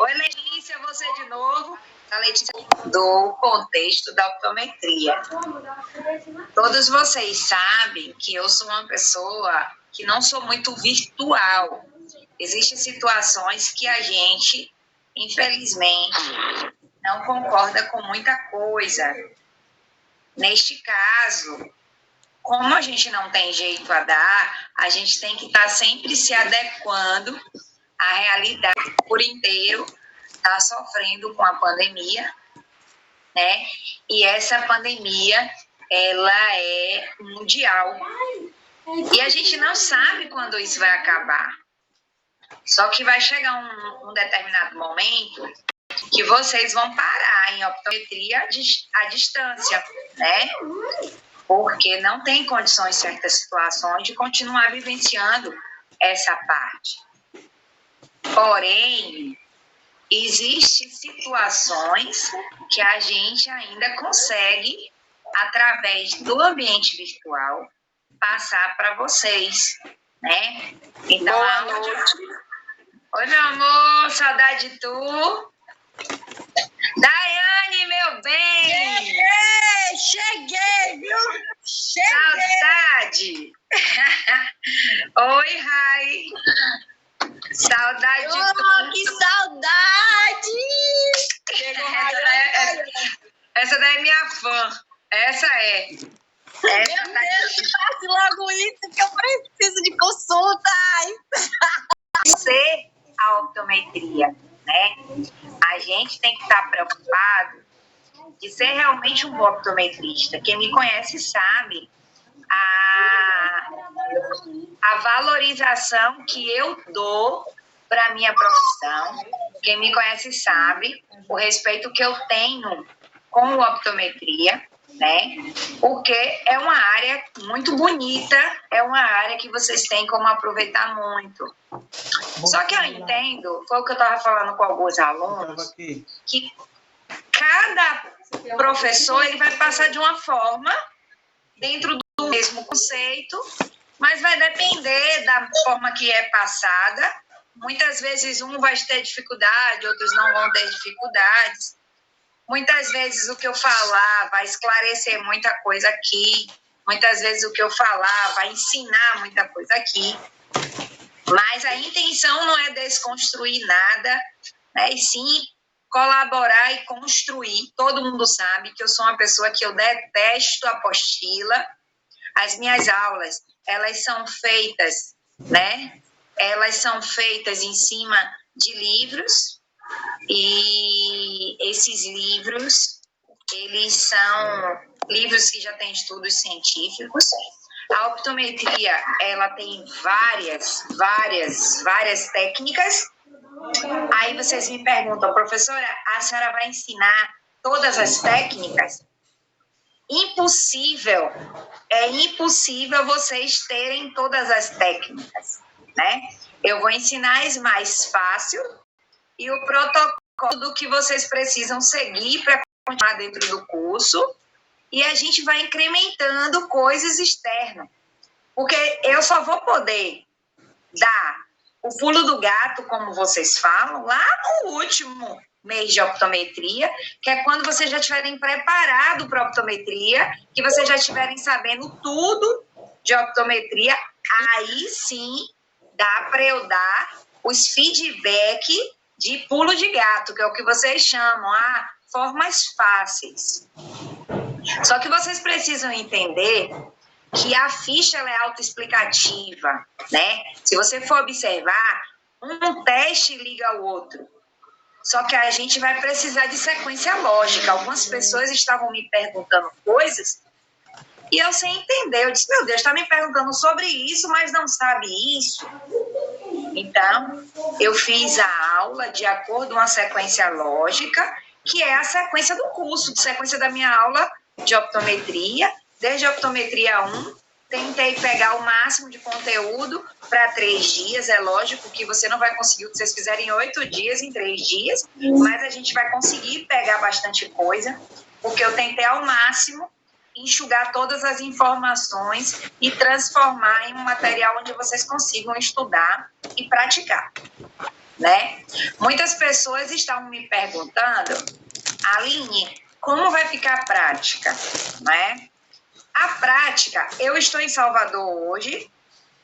Oi, Letícia, você de novo. A Letícia do contexto da optometria. Todos vocês sabem que eu sou uma pessoa que não sou muito virtual. Existem situações que a gente, infelizmente, não concorda com muita coisa. Neste caso, como a gente não tem jeito a dar, a gente tem que estar sempre se adequando à realidade por inteiro, está sofrendo com a pandemia, né? E essa pandemia, ela é mundial. E a gente não sabe quando isso vai acabar. Só que vai chegar um determinado momento que vocês vão parar em optometria à distância, né? Porque não tem condições em certas situações de continuar vivenciando essa parte. Porém, existem situações que a gente ainda consegue, através do ambiente virtual, passar para vocês, né? Então, boa noite. Oi, meu amor, saudade de tu. Daiane, meu bem! Cheguei, viu? Cheguei! Saudade! Oi, Rai! Saudade de tu. Que saudade! Chegou essa daí é minha fã. Essa é. Meu Deus, faça logo isso que eu preciso de consulta. Ser a optometria, né? A gente tem que estar preocupado de ser realmente um bom optometrista. Quem me conhece sabe a valorização que eu dou para a minha profissão. Quem me conhece sabe o respeito que eu tenho com a optometria, né? Porque é uma área muito bonita, é uma área que vocês têm como aproveitar muito. Só que eu entendo, foi o que eu estava falando com alguns alunos, que cada professor ele vai passar de uma forma dentro do mesmo conceito, mas vai depender da forma que é passada. Muitas vezes um vai ter dificuldade, outros não vão ter dificuldades. Muitas vezes o que eu falar vai esclarecer muita coisa aqui, muitas vezes o que eu falar vai ensinar muita coisa aqui. Mas a intenção não é desconstruir nada, né? E sim colaborar e construir. Todo mundo sabe que eu sou uma pessoa que eu detesto apostila. As minhas aulas, elas são feitas, né? Elas são feitas em cima de livros e esses livros, eles são livros que já têm estudos científicos. A optometria, ela tem várias técnicas. Aí vocês me perguntam, professora, a senhora vai ensinar todas as técnicas? Impossível, é impossível vocês terem todas as técnicas, né? Eu vou ensinar as mais fáceis e o protocolo do que vocês precisam seguir para continuar dentro do curso, e a gente vai incrementando coisas externas, porque eu só vou poder dar o pulo do gato, como vocês falam, lá no último mês de optometria, que é quando vocês já estiverem preparados para a optometria, que vocês já estiverem sabendo tudo de optometria, aí sim dá para eu dar os feedback de pulo de gato, que é o que vocês chamam, formas fáceis. Só que vocês precisam entender que a ficha ela é autoexplicativa, né? Se você for observar, um teste liga ao outro. Só que a gente vai precisar de sequência lógica. Algumas pessoas estavam me perguntando coisas e eu sem entender. Eu disse, meu Deus, está me perguntando sobre isso, mas não sabe isso. Então, eu fiz a aula de acordo com uma sequência lógica, que é a sequência do curso, de sequência da minha aula de optometria. Desde a optometria 1, tentei pegar o máximo de conteúdo para 3 dias. É lógico que você não vai conseguir o que vocês fizerem em 8 dias, em 3 dias, mas a gente vai conseguir pegar bastante coisa, porque eu tentei ao máximo enxugar todas as informações e transformar em um material onde vocês consigam estudar e praticar. né? Muitas pessoas estão me perguntando, Aline, como vai ficar a prática, né? A prática, eu estou em Salvador hoje,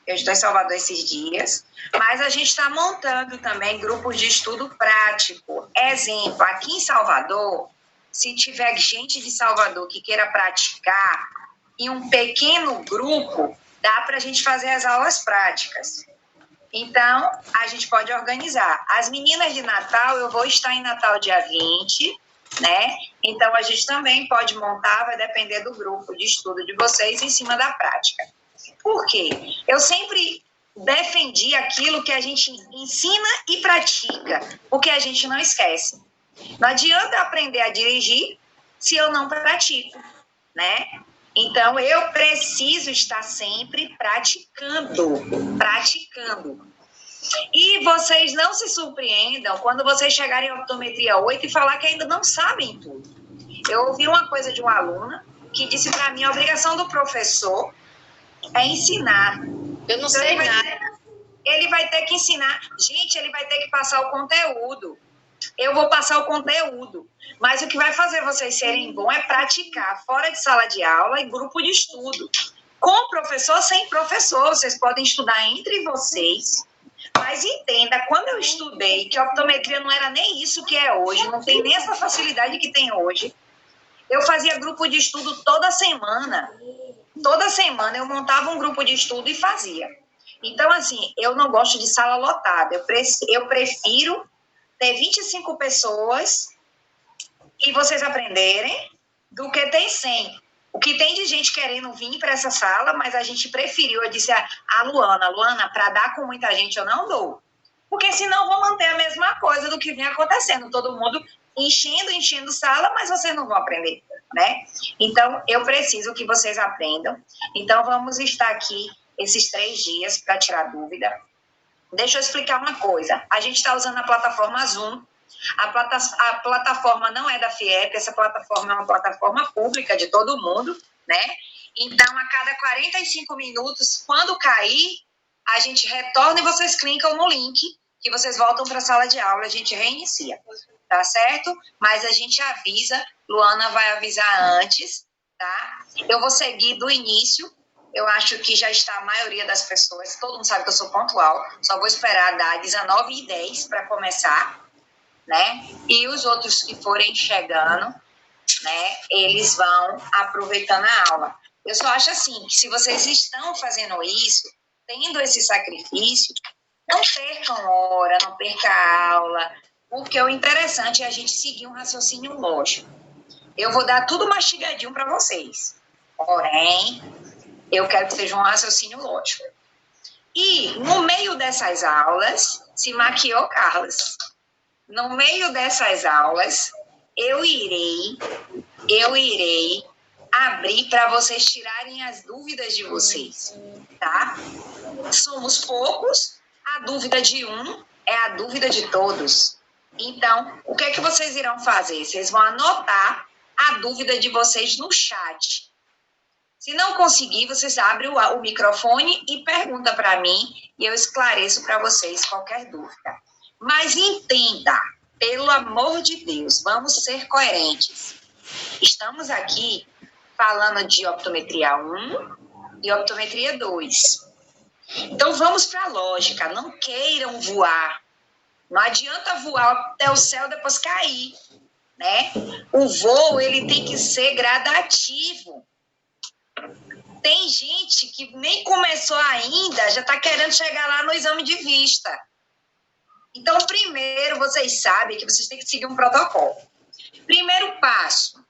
eu estou em Salvador esses dias, mas a gente está montando também grupos de estudo prático. Exemplo, aqui em Salvador, se tiver gente de Salvador que queira praticar, em um pequeno grupo, dá para a gente fazer as aulas práticas. Então, a gente pode organizar. As meninas de Natal, eu vou estar em Natal dia 20, né? Então, a gente também pode montar, vai depender do grupo de estudo de vocês em cima da prática. Por quê? Eu sempre defendi aquilo que a gente ensina e pratica, porque a gente não esquece. Não adianta eu aprender a dirigir se eu não pratico, né? Então, eu preciso estar sempre praticando. E vocês não se surpreendam quando vocês chegarem em optometria 8 e falar que ainda não sabem tudo. Eu ouvi uma coisa de uma aluna que disse para mim, a obrigação do professor é ensinar. Eu não sei nada. Ele vai ter que ensinar. Gente, ele vai ter que passar o conteúdo. Eu vou passar o conteúdo. Mas o que vai fazer vocês serem bons é praticar fora de sala de aula e grupo de estudo. Com professor, sem professor. Vocês podem estudar entre vocês. Mas entenda, quando eu estudei, que a optometria não era nem isso que é hoje, não tem nem essa facilidade que tem hoje. Eu fazia grupo de estudo toda semana. Toda semana eu montava um grupo de estudo e fazia. Então, assim, eu não gosto de sala lotada. Eu prefiro ter 25 pessoas e vocês aprenderem do que ter 100. O que tem de gente querendo vir para essa sala, mas a gente preferiu, eu disse a Luana, para dar com muita gente eu não dou. Porque senão eu vou manter a mesma coisa do que vem acontecendo. Todo mundo enchendo sala, mas vocês não vão aprender, né? Então, eu preciso que vocês aprendam. Então, vamos estar aqui esses 3 dias para tirar dúvida. Deixa eu explicar uma coisa. A gente está usando a plataforma Zoom. A plataforma não é da FIEP, essa plataforma é uma plataforma pública de todo mundo, né? Então, a cada 45 minutos, quando cair, a gente retorna e vocês clicam no link que vocês voltam para a sala de aula, a gente reinicia, tá certo? Mas a gente avisa, Luana vai avisar antes, tá? Eu vou seguir do início, eu acho que já está a maioria das pessoas, todo mundo sabe que eu sou pontual, só vou esperar dar 19h10 para começar, né? E os outros que forem chegando, né, eles vão aproveitando a aula. Eu só acho assim, que se vocês estão fazendo isso, tendo esse sacrifício, não percam hora, não percam a aula, porque o interessante é a gente seguir um raciocínio lógico. Eu vou dar tudo mastigadinho para vocês, porém, eu quero que seja um raciocínio lógico. E, no meio dessas aulas, se maquiou Carlos. No meio dessas aulas, eu irei abrir para vocês tirarem as dúvidas de vocês, tá? Somos poucos, a dúvida de um é a dúvida de todos. Então, o que é que vocês irão fazer? Vocês vão anotar a dúvida de vocês no chat. Se não conseguir, vocês abrem o microfone e perguntam para mim e eu esclareço para vocês qualquer dúvida. Mas entenda, pelo amor de Deus, vamos ser coerentes. Estamos aqui falando de optometria 1 e optometria 2. Então, vamos para a lógica. Não queiram voar. Não adianta voar até o céu e depois cair, né? O voo, ele tem que ser gradativo. Tem gente que nem começou ainda, já está querendo chegar lá no exame de vista. Então, primeiro, vocês sabem que vocês têm que seguir um protocolo. Primeiro passo,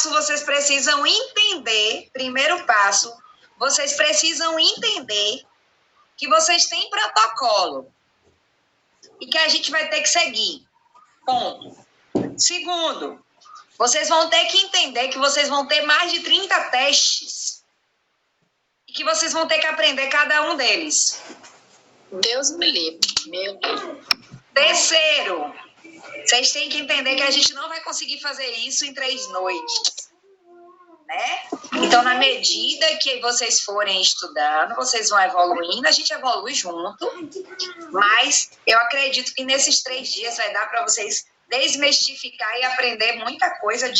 vocês precisam entender, vocês precisam entender que vocês têm protocolo e que a gente vai ter que seguir. Ponto. Segundo, vocês vão ter que entender que vocês vão ter mais de 30 testes e que vocês vão ter que aprender cada um deles. Deus me livre, meu Deus. Terceiro, vocês têm que entender que a gente não vai conseguir fazer isso em 3 noites, né? Então, na medida que vocês forem estudando, vocês vão evoluindo, a gente evolui junto, mas eu acredito que nesses 3 dias vai dar para vocês desmistificar e aprender muita coisa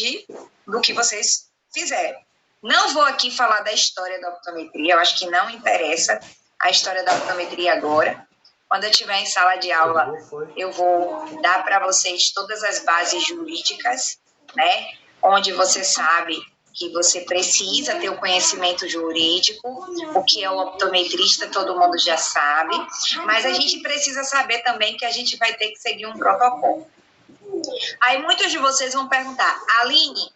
do que vocês fizeram. Não vou aqui falar da história da optometria, eu acho que não interessa a história da optometria agora. Quando eu estiver em sala de aula, eu vou dar para vocês todas as bases jurídicas, né? Onde você sabe que você precisa ter o conhecimento jurídico, o que é o optometrista, todo mundo já sabe, mas a gente precisa saber também que a gente vai ter que seguir um protocolo. Aí muitos de vocês vão perguntar, Aline,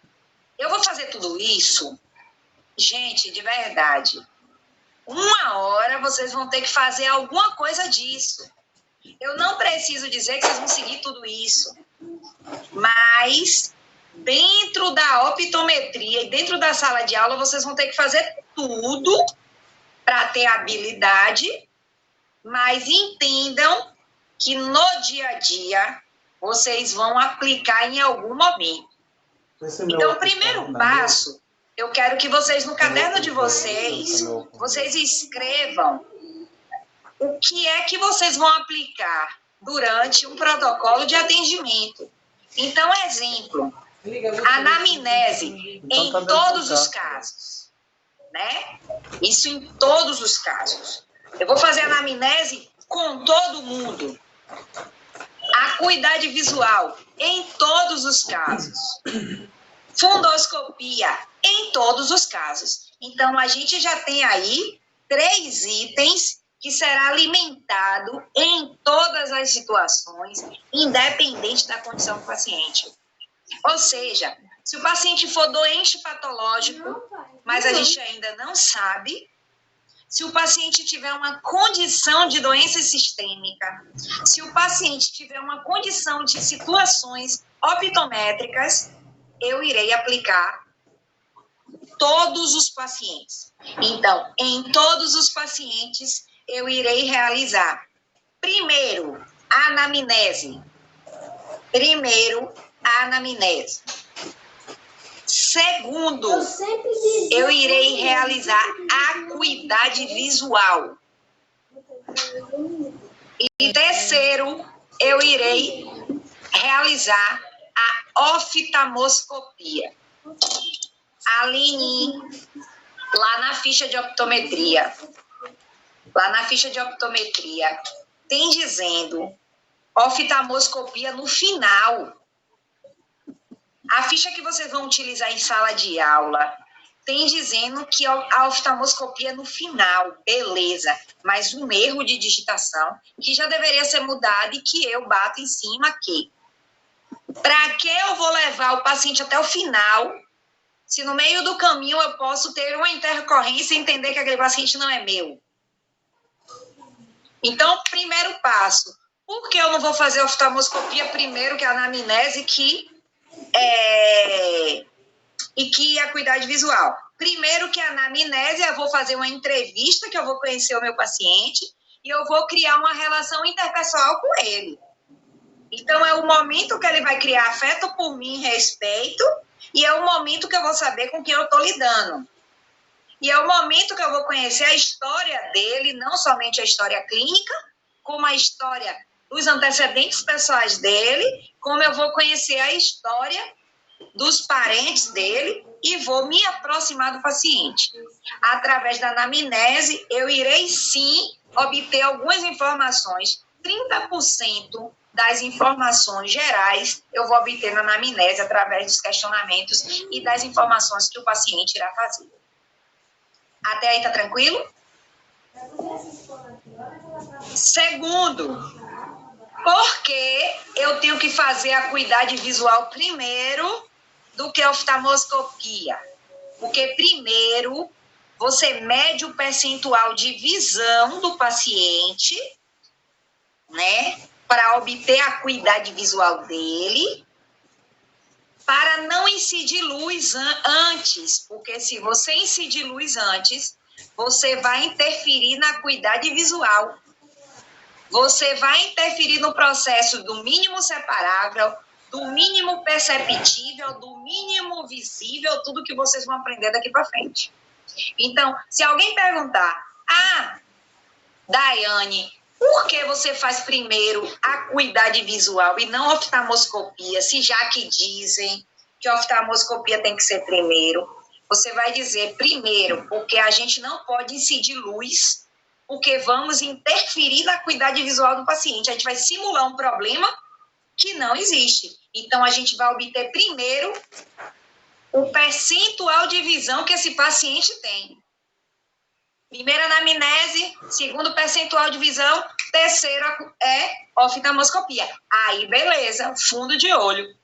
eu vou fazer tudo isso? Gente, de verdade, uma hora vocês vão ter que fazer alguma coisa disso. Eu não preciso dizer que vocês vão seguir tudo isso, mas dentro da optometria e dentro da sala de aula, vocês vão ter que fazer tudo para ter habilidade, mas entendam que no dia a dia vocês vão aplicar em algum momento. Então, o primeiro passo, eu quero que vocês, no caderno de vocês, vocês escrevam o que é que vocês vão aplicar durante um protocolo de atendimento. Então, exemplo, anamnese em todos os casos, né? Isso em todos os casos. Eu vou fazer anamnese com todo mundo. Acuidade visual em todos os casos. Fundoscopia em todos os casos. Então, a gente já tem aí 3 itens que será alimentado em todas as situações, independente da condição do paciente. Ou seja, se o paciente for doente patológico, mas a gente ainda não sabe, se o paciente tiver uma condição de doença sistêmica, se o paciente tiver uma condição de situações optométricas, eu irei aplicar todos os pacientes. Então, em todos os pacientes, eu irei realizar, primeiro, a anamnese. Segundo, eu irei realizar a acuidade visual. E terceiro, eu irei realizar a oftalmoscopia. Aline, lá na ficha de optometria, tem dizendo oftalmoscopia no final. A ficha que vocês vão utilizar em sala de aula tem dizendo que a oftalmoscopia é no final, beleza, mas um erro de digitação que já deveria ser mudado e que eu bato em cima aqui. Para que eu vou levar o paciente até o final, se no meio do caminho eu posso ter uma intercorrência e entender que aquele paciente não é meu? Então, primeiro passo, por que eu não vou fazer oftalmoscopia primeiro que a anamnese e que a acuidade visual? Primeiro que a anamnese, eu vou fazer uma entrevista que eu vou conhecer o meu paciente e eu vou criar uma relação interpessoal com ele. Então, é o momento que ele vai criar afeto por mim, respeito, e é o momento que eu vou saber com quem eu estou lidando. E é o momento que eu vou conhecer a história dele, não somente a história clínica, como a história dos antecedentes pessoais dele, como eu vou conhecer a história dos parentes dele e vou me aproximar do paciente. Através da anamnese, eu irei sim obter algumas informações, 30% das informações gerais eu vou obter na anamnese através dos questionamentos e das informações que o paciente irá fazer. Até aí tá tranquilo? Segundo, por que eu tenho que fazer a acuidade visual primeiro do que a oftalmoscopia? Porque primeiro você mede o percentual de visão do paciente, né, para obter a acuidade visual dele, para não incidir luz antes, porque se você incidir luz antes, você vai interferir na acuidade visual. Você vai interferir no processo do mínimo separável, do mínimo perceptível, do mínimo visível, tudo que vocês vão aprender daqui para frente. Então, se alguém perguntar, Daiane, por que você faz primeiro acuidade visual e não oftalmoscopia, se já que dizem que a oftalmoscopia tem que ser primeiro? Você vai dizer primeiro, porque a gente não pode incidir luz, porque vamos interferir na acuidade visual do paciente. A gente vai simular um problema que não existe. Então, a gente vai obter primeiro o percentual de visão que esse paciente tem. Primeira anamnese, segundo percentual de visão, terceiro é oftalmoscopia. Aí, beleza, fundo de olho.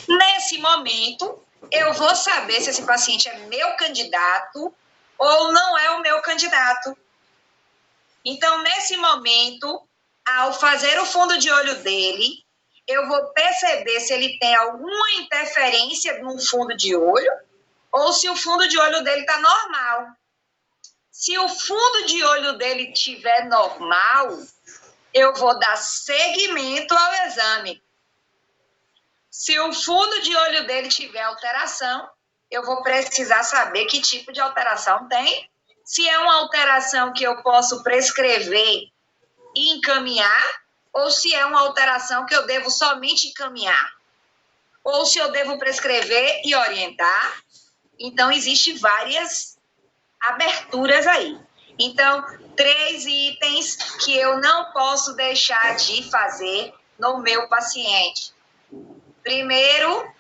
Nesse momento, eu vou saber se esse paciente é meu candidato ou não é o meu candidato. Então, nesse momento, ao fazer o fundo de olho dele, eu vou perceber se ele tem alguma interferência no fundo de olho ou se o fundo de olho dele está normal. Se o fundo de olho dele estiver normal, eu vou dar seguimento ao exame. Se o fundo de olho dele tiver alteração, eu vou precisar saber que tipo de alteração tem. Se é uma alteração que eu posso prescrever e encaminhar, ou se é uma alteração que eu devo somente encaminhar, ou se eu devo prescrever e orientar. Então, existem várias aberturas aí. Então, 3 itens que eu não posso deixar de fazer no meu paciente. Primeiro,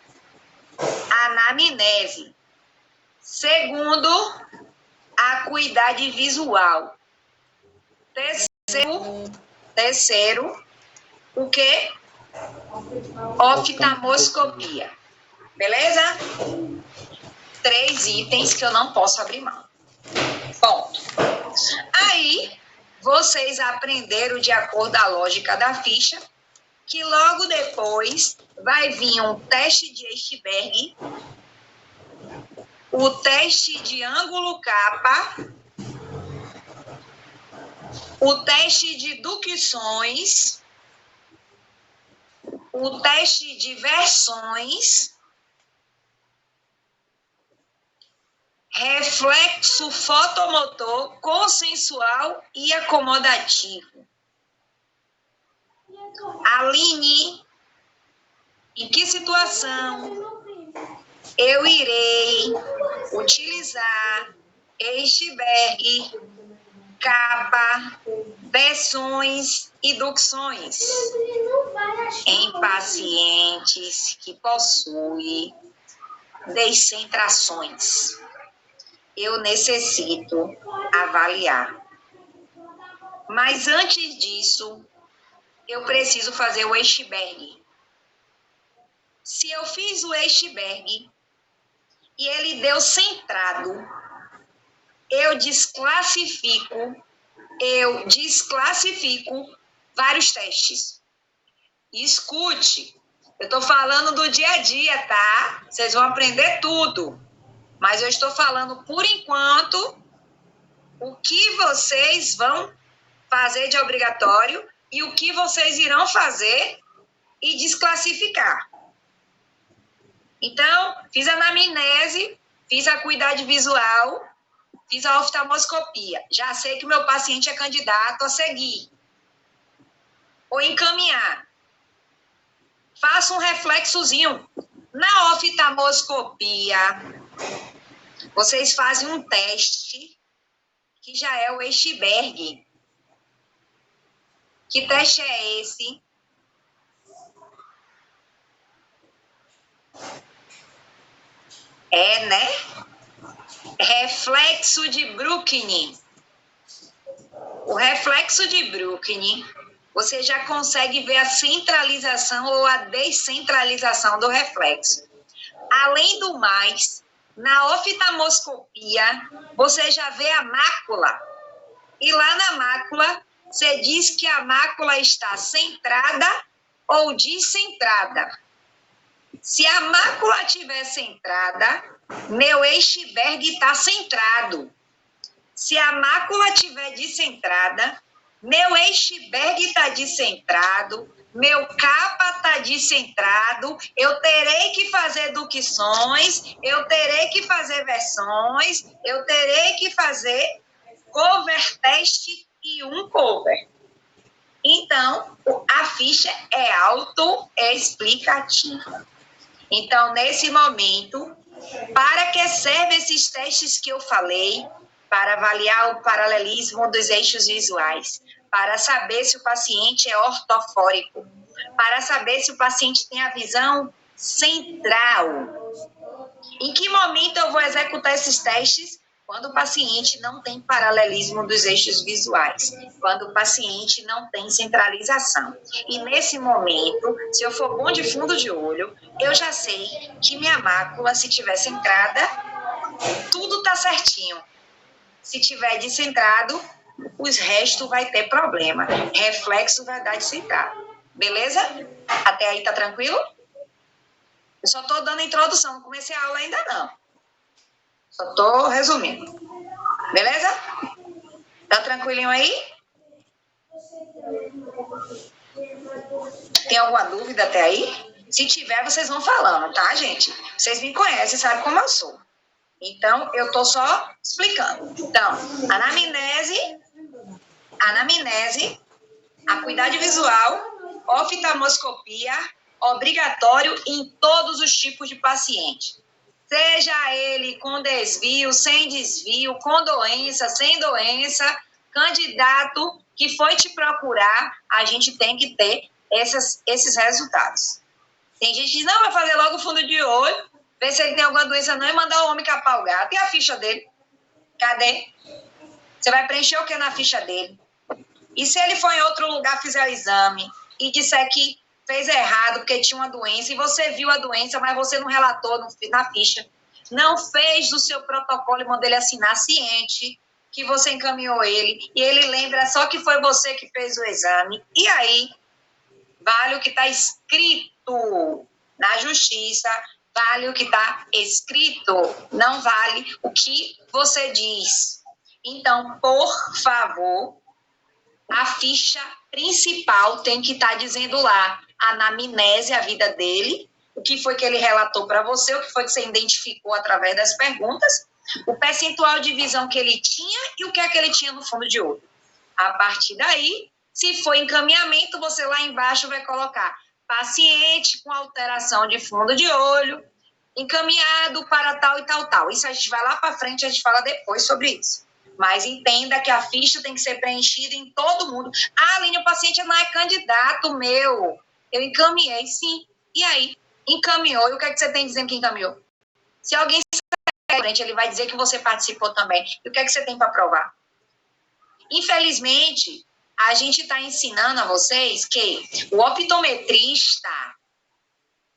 anamnese. Segundo, acuidade visual. Terceiro, o quê? Oftalmoscopia. Beleza? 3 itens que eu não posso abrir mão. Ponto. Aí, vocês aprenderam de acordo com a lógica da ficha, que logo depois vai vir um teste de Eichberg, o teste de ângulo capa, o teste de ducções, o teste de versões, reflexo fotomotor, consensual e acomodativo. Aline, em que situação eu irei utilizar Eichberg, capa, versões e ducções em pacientes que possuem descentrações? Eu necessito avaliar. Mas antes disso, eu preciso fazer o Eichberg. Se eu fiz o Eichberg e ele deu centrado, eu desclassifico vários testes. E escute, eu estou falando do dia a dia, tá? Vocês vão aprender tudo. Mas eu estou falando, por enquanto, o que vocês vão fazer de obrigatório e o que vocês irão fazer e desclassificar. Então, fiz a anamnese, fiz a acuidade visual, fiz a oftalmoscopia. Já sei que o meu paciente é candidato a seguir ou encaminhar. Faço um reflexozinho. Na oftalmoscopia, vocês fazem um teste que já é o Eichberg. Que teste é esse? É, né? Reflexo de Brookne. O reflexo de Brookne, você já consegue ver a centralização ou a descentralização do reflexo. Além do mais, na oftalmoscopia, você já vê a mácula. E lá na mácula, você diz que a mácula está centrada ou descentrada. Se a mácula estiver centrada, meu Eichberg está centrado. Se a mácula estiver descentrada, meu Eichberg está descentrado, meu capa está está descentrado, eu terei que fazer ducções, eu terei que fazer versões, eu terei que fazer cover test e um cover. Então, a ficha é autoexplicativa. Então, nesse momento, para que servem esses testes que eu falei? Para avaliar o paralelismo dos eixos visuais, para saber se o paciente é ortofórico, para saber se o paciente tem a visão central. Em que momento eu vou executar esses testes? Quando o paciente não tem paralelismo dos eixos visuais, quando o paciente não tem centralização. E nesse momento, se eu for bom de fundo de olho, eu já sei que minha mácula, se tiver centrada, tudo está certinho. Se tiver descentrado, os restos vai ter problema. Reflexo vai dar descentrado. Beleza? Até aí tá tranquilo? Eu só estou dando a introdução, não comecei a aula ainda não. Só estou resumindo. Beleza? Tá tranquilinho aí? Tem alguma dúvida até aí? Se tiver, vocês vão falando, tá, gente? Vocês me conhecem, sabem como eu sou. Então, eu estou só explicando. Então, anamnese, acuidade visual, oftalmoscopia, obrigatório em todos os tipos de paciente. Seja ele com desvio, sem desvio, com doença, sem doença, candidato que foi te procurar, a gente tem que ter esses resultados. Tem gente que diz, não, vai fazer logo o fundo de olho, ver se ele tem alguma doença não e mandar o homem capar o gato. E a ficha dele? Cadê? Você vai preencher o que na ficha dele? E se ele for em outro lugar, fizer o exame e disser que fez errado porque tinha uma doença e você viu a doença, mas você não relatou na ficha, não fez o seu protocolo e mandou ele assinar ciente que você encaminhou ele e ele lembra só que foi você que fez o exame. E aí, vale o que está escrito na justiça, vale o que está escrito, não vale o que você diz. Então, por favor, a ficha principal tem que estar dizendo lá a anamnese, a vida dele, o que foi que ele relatou para você, o que foi que você identificou através das perguntas, o percentual de visão que ele tinha e o que é que ele tinha no fundo de olho. A partir daí, se for encaminhamento, você lá embaixo vai colocar paciente com alteração de fundo de olho, encaminhado para tal e tal, tal. Isso a gente vai lá para frente, a gente fala depois sobre isso. Mas entenda que a ficha tem que ser preenchida em todo mundo. Ah, Aline, o paciente não é candidato meu. Eu encaminhei, sim. E aí? Encaminhou. E o que é que você tem dizendo que encaminhou? Se alguém se ele vai dizer que você participou também. E o que é que você tem para provar? Infelizmente, a gente está ensinando a vocês que o optometrista,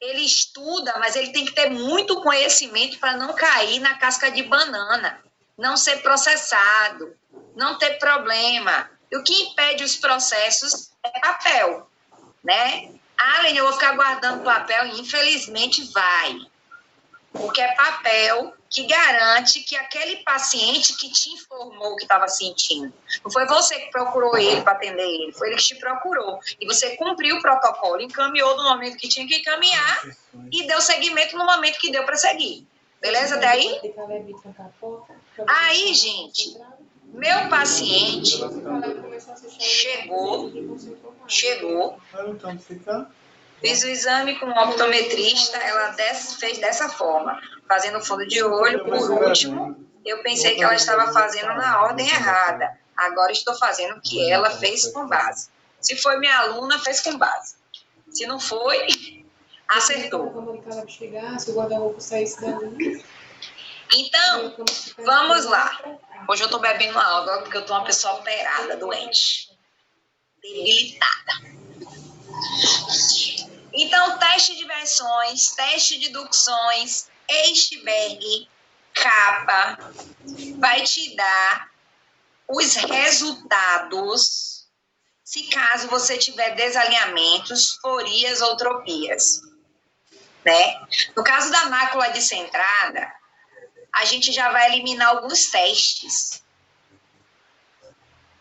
ele estuda, mas ele tem que ter muito conhecimento para não cair na casca de banana, não ser processado, não ter problema. E o que impede os processos é papel, né? Aline, eu vou ficar guardando papel e infelizmente vai. Porque é papel que garante que aquele paciente que te informou o que estava sentindo. Não foi você que procurou ele para atender ele, foi ele que te procurou. E você cumpriu o protocolo, encaminhou no momento que tinha que encaminhar e deu seguimento no momento que deu para seguir. Beleza até aí? Aí, gente, meu paciente chegou, fiz o exame com o optometrista, ela fez dessa forma, fazendo fundo de olho. Por último, eu pensei que ela estava fazendo na ordem errada. Agora estou fazendo o que ela fez com base. Se foi minha aluna, fez com base. Se não foi, acertou. Então, vamos lá. Hoje eu estou bebendo água porque eu estou uma pessoa operada, doente, debilitada. Então, teste de versões, teste de ducções, Eichberg, capa, vai te dar os resultados se caso você tiver desalinhamentos, forias ou tropias, né? No caso da mácula descentrada, a gente já vai eliminar alguns testes.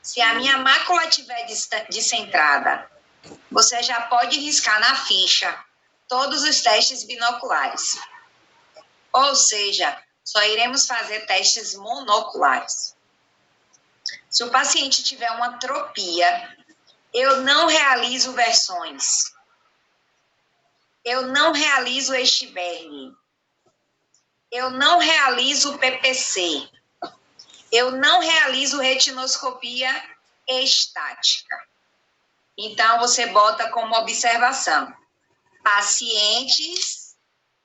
Se a minha mácula estiver descentrada, você já pode riscar na ficha todos os testes binoculares. Ou seja, só iremos fazer testes monoculares. Se o paciente tiver uma atropia, eu não realizo versões. Eu não realizo Eschberg. Eu não realizo PPC. Eu não realizo retinoscopia estática. Então, você bota como observação: pacientes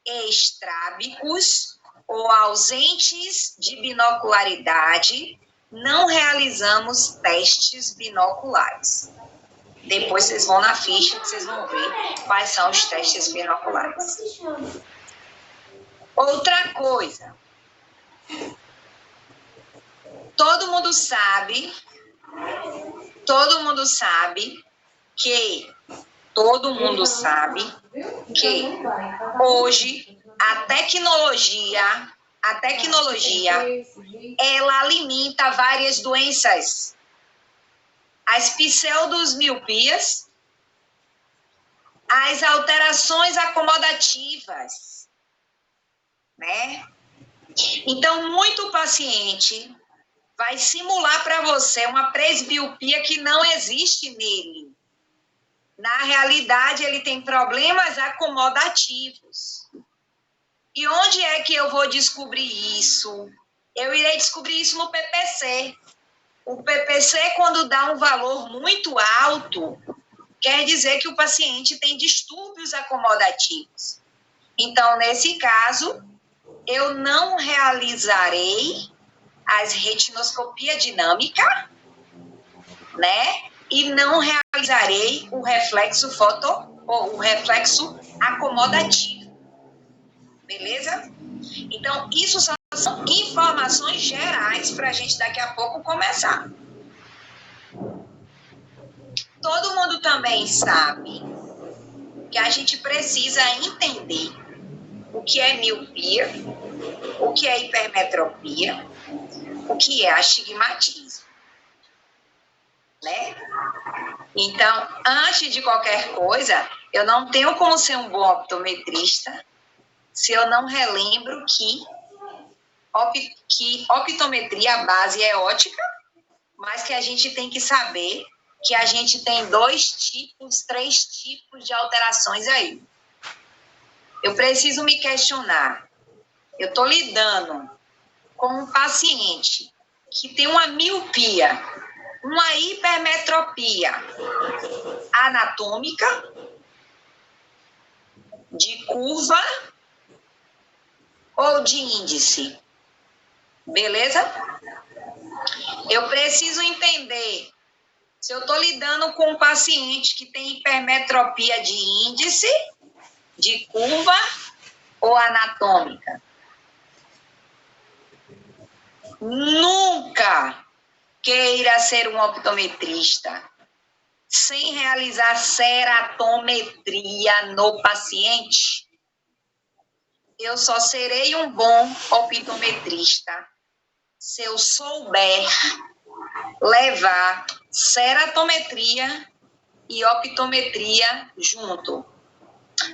estrábicos ou ausentes de binocularidade, não realizamos testes binoculares. Depois vocês vão na ficha que vocês vão ver quais são os testes binoculares. Outra coisa. Todo mundo sabe que hoje a tecnologia ela alimenta várias doenças. As pseudosmiopias, as alterações acomodativas, né? Então, muito paciente vai simular para você uma presbiopia que não existe nele. Na realidade, ele tem problemas acomodativos. E onde é que eu vou descobrir isso? Eu irei descobrir isso no PPC. O PPC, quando dá um valor muito alto, quer dizer que o paciente tem distúrbios acomodativos. Então, nesse caso, eu não realizarei as retinoscopia dinâmica, né? E não realizarei o reflexo ou o reflexo acomodativo. Beleza? Então, isso são informações gerais para a gente daqui a pouco começar. Todo mundo também sabe que a gente precisa entender o que é miopia, o que é hipermetropia, o que é astigmatismo, né? Então, antes de qualquer coisa, eu não tenho como ser um bom optometrista se eu não relembro que optometria, a base é ótica, mas que a gente tem que saber que a gente tem 3 tipos de alterações aí. Eu preciso me questionar. Eu estou lidando com um paciente que tem uma miopia, uma hipermetropia anatômica, de curva ou de índice. Beleza? Eu preciso entender se eu estou lidando com um paciente que tem hipermetropia de índice, de curva ou anatômica. Nunca queira ser um optometrista sem realizar ceratometria no paciente. Eu só serei um bom optometrista se eu souber levar ceratometria e optometria junto.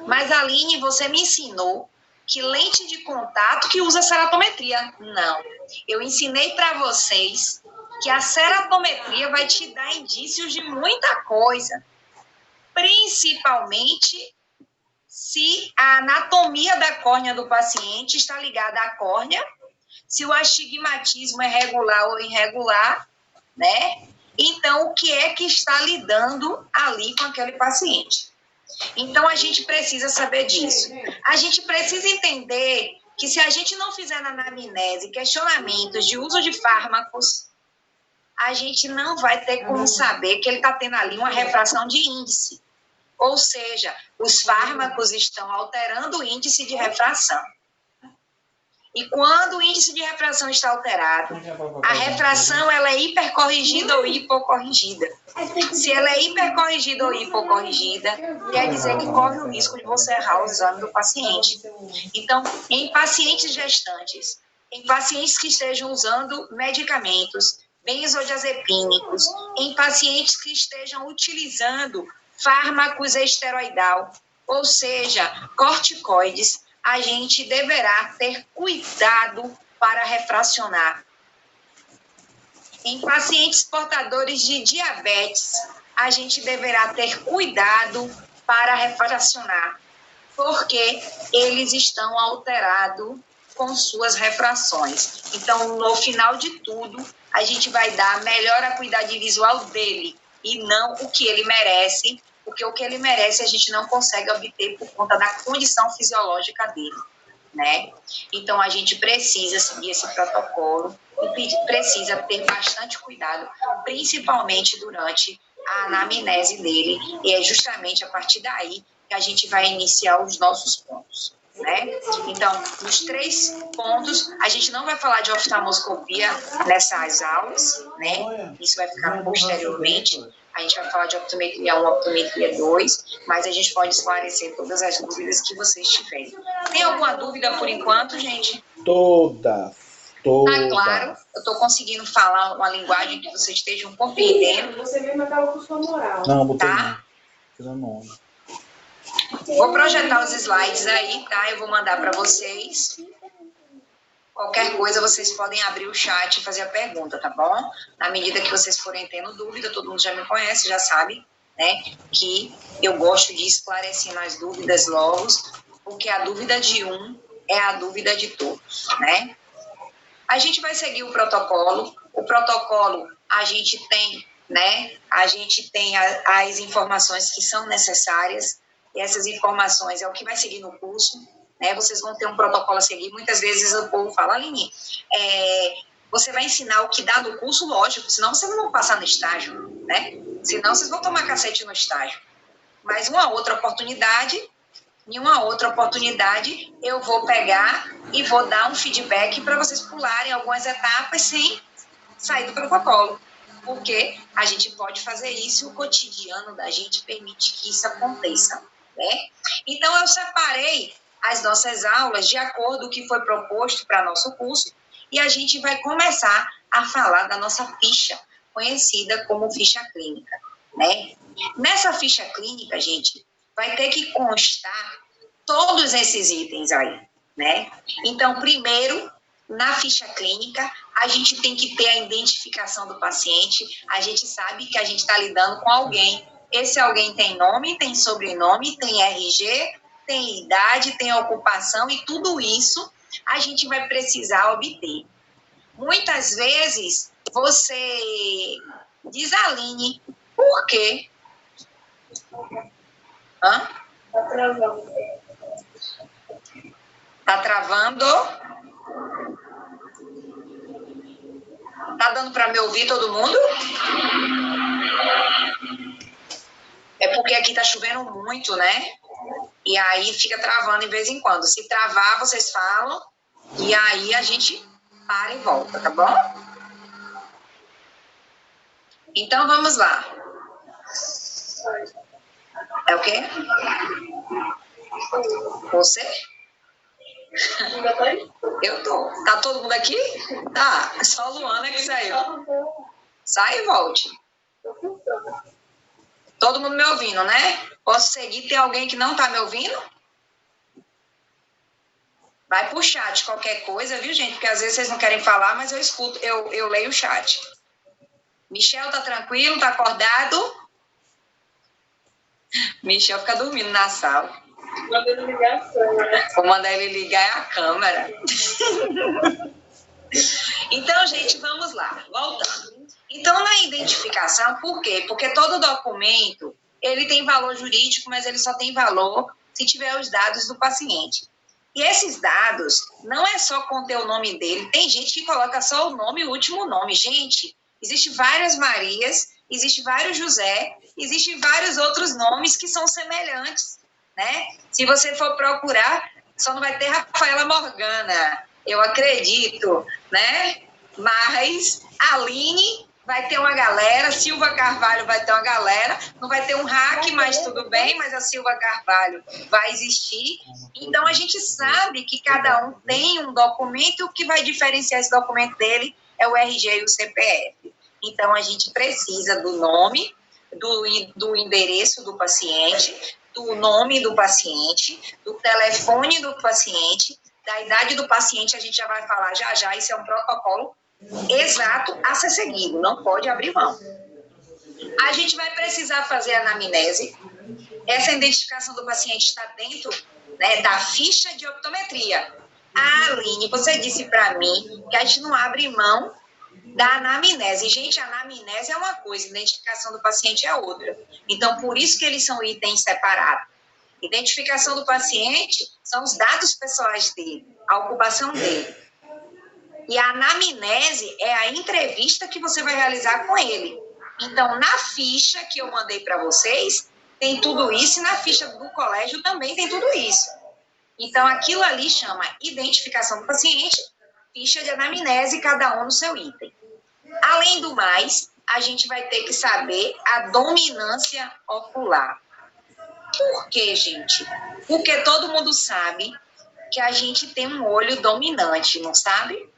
Mas, Aline, você me ensinou que lente de contato que usa ceratometria. Não. Eu ensinei para vocês que a ceratometria vai te dar indícios de muita coisa. Principalmente se a anatomia da córnea do paciente está ligada à córnea, se o astigmatismo é regular ou irregular, né? Então, o que é que está lidando ali com aquele paciente? Então, a gente precisa saber disso. A gente precisa entender que se a gente não fizer na anamnese questionamentos de uso de fármacos, a gente não vai ter como saber que ele está tendo ali uma refração de índice. Ou seja, os fármacos estão alterando o índice de refração. E quando o índice de refração está alterado, a refração ela é hipercorrigida ou hipocorrigida. Se ela é hipercorrigida ou hipocorrigida, quer dizer que corre o risco de você errar o exame do paciente. Então, em pacientes gestantes, em pacientes que estejam usando medicamentos benzodiazepínicos, em pacientes que estejam utilizando fármacos esteroidal, ou seja, corticoides, a gente deverá ter cuidado para refracionar. Em pacientes portadores de diabetes, a gente deverá ter cuidado para refracionar, porque eles estão alterados com suas refrações. Então, no final de tudo, a gente vai dar a melhor acuidade visual dele e não o que ele merece, porque o que ele merece a gente não consegue obter por conta da condição fisiológica dele, né? Então, a gente precisa seguir esse protocolo e precisa ter bastante cuidado, principalmente durante a anamnese dele, e é justamente a partir daí que a gente vai iniciar os nossos pontos, né? Então, nos 3 pontos, a gente não vai falar de oftalmoscopia nessas aulas, né? Isso vai ficar posteriormente. A gente vai falar de optometria 1, optometria 2, mas a gente pode esclarecer todas as dúvidas que vocês tiverem. Tem alguma dúvida por enquanto, gente? Todas. Tá claro, eu estou conseguindo falar uma linguagem que vocês estejam compreendendo. Você mesmo acaba com sua moral. Não, botei Tá? não. Vou projetar os slides aí, tá? Eu vou mandar para vocês. Qualquer coisa, vocês podem abrir o chat e fazer a pergunta, tá bom? Na medida que vocês forem tendo dúvida, todo mundo já me conhece, já sabe, né? Que eu gosto de esclarecer as dúvidas logo, porque a dúvida de um é a dúvida de todos, né? A gente vai seguir o protocolo. O protocolo, a gente tem, né? A gente tem as informações que são necessárias, e essas informações é o que vai seguir no curso, né? Vocês vão ter um protocolo a seguir. Muitas vezes o povo fala, Aline, você vai ensinar o que dá no curso, lógico, senão vocês não vão passar no estágio, né? Senão vocês vão tomar cacete no estágio. Mas em uma outra oportunidade, eu vou pegar e vou dar um feedback para vocês pularem algumas etapas sem sair do protocolo. Porque a gente pode fazer isso e o cotidiano da gente permite que isso aconteça, né? Então, eu separei as nossas aulas de acordo com o que foi proposto para nosso curso e a gente vai começar a falar da nossa ficha, conhecida como ficha clínica, né? Nessa ficha clínica, gente, vai ter que constar todos esses itens aí, né? Então, primeiro, na ficha clínica, a gente tem que ter a identificação do paciente, a gente sabe que a gente está lidando com alguém. Esse alguém tem nome, tem sobrenome, tem RG, tem idade, tem ocupação e tudo isso a gente vai precisar obter. Muitas vezes, você diz, Aline, por quê? Hã? Tá travando. Tá travando? Tá dando para me ouvir todo mundo? É porque aqui tá chovendo muito, né? E aí fica travando de vez em quando. Se travar, vocês falam. E aí a gente para e volta, tá bom? Então, vamos lá. É o quê? Você? Ainda tá aí? Eu tô. Tá todo mundo aqui? Tá. Só a Luana que saiu. Sai e volte. Todo mundo me ouvindo, né? Posso seguir? Tem alguém que não tá me ouvindo? Vai pro chat qualquer coisa, viu, gente? Porque às vezes vocês não querem falar, mas eu escuto, eu leio o chat. Michel, tá tranquilo? Tá acordado? Michel fica dormindo na sala. Manda ele ligar a câmera. Vou mandar ele ligar a câmera. Então, gente, vamos lá. Voltando. Então, na identificação, por quê? Porque todo documento, ele tem valor jurídico, mas ele só tem valor se tiver os dados do paciente. E esses dados, não é só conter o nome dele. Tem gente que coloca só o nome e o último nome. Gente, existem várias Marias, existem vários José, existem vários outros nomes que são semelhantes, né? Se você for procurar, só não vai ter Rafaela Morgana, eu acredito, né? Mas Aline vai ter uma galera, Silva Carvalho vai ter uma galera, não vai ter um hack, mas tudo bem, mas a Silva Carvalho vai existir. Então, a gente sabe que cada um tem um documento e o que vai diferenciar esse documento dele é o RG e o CPF. Então, a gente precisa do nome, do endereço do paciente, do nome do paciente, do telefone do paciente, da idade do paciente, a gente já vai falar já, isso é um protocolo exato a ser seguido, não pode abrir mão. A gente vai precisar fazer a anamnese. Essa identificação do paciente está dentro, né, da ficha de optometria. Aline, você disse para mim que a gente não abre mão da anamnese. Gente, a anamnese é uma coisa, a identificação do paciente é outra. Então, por isso que eles são itens separados. Identificação do paciente são os dados pessoais dele, a ocupação dele. E a anamnese é a entrevista que você vai realizar com ele. Então, na ficha que eu mandei para vocês, tem tudo isso, e na ficha do colégio também tem tudo isso. Então, aquilo ali chama identificação do paciente, ficha de anamnese, cada um no seu item. Além do mais, a gente vai ter que saber a dominância ocular. Por quê, gente? Porque todo mundo sabe que a gente tem um olho dominante, não sabe?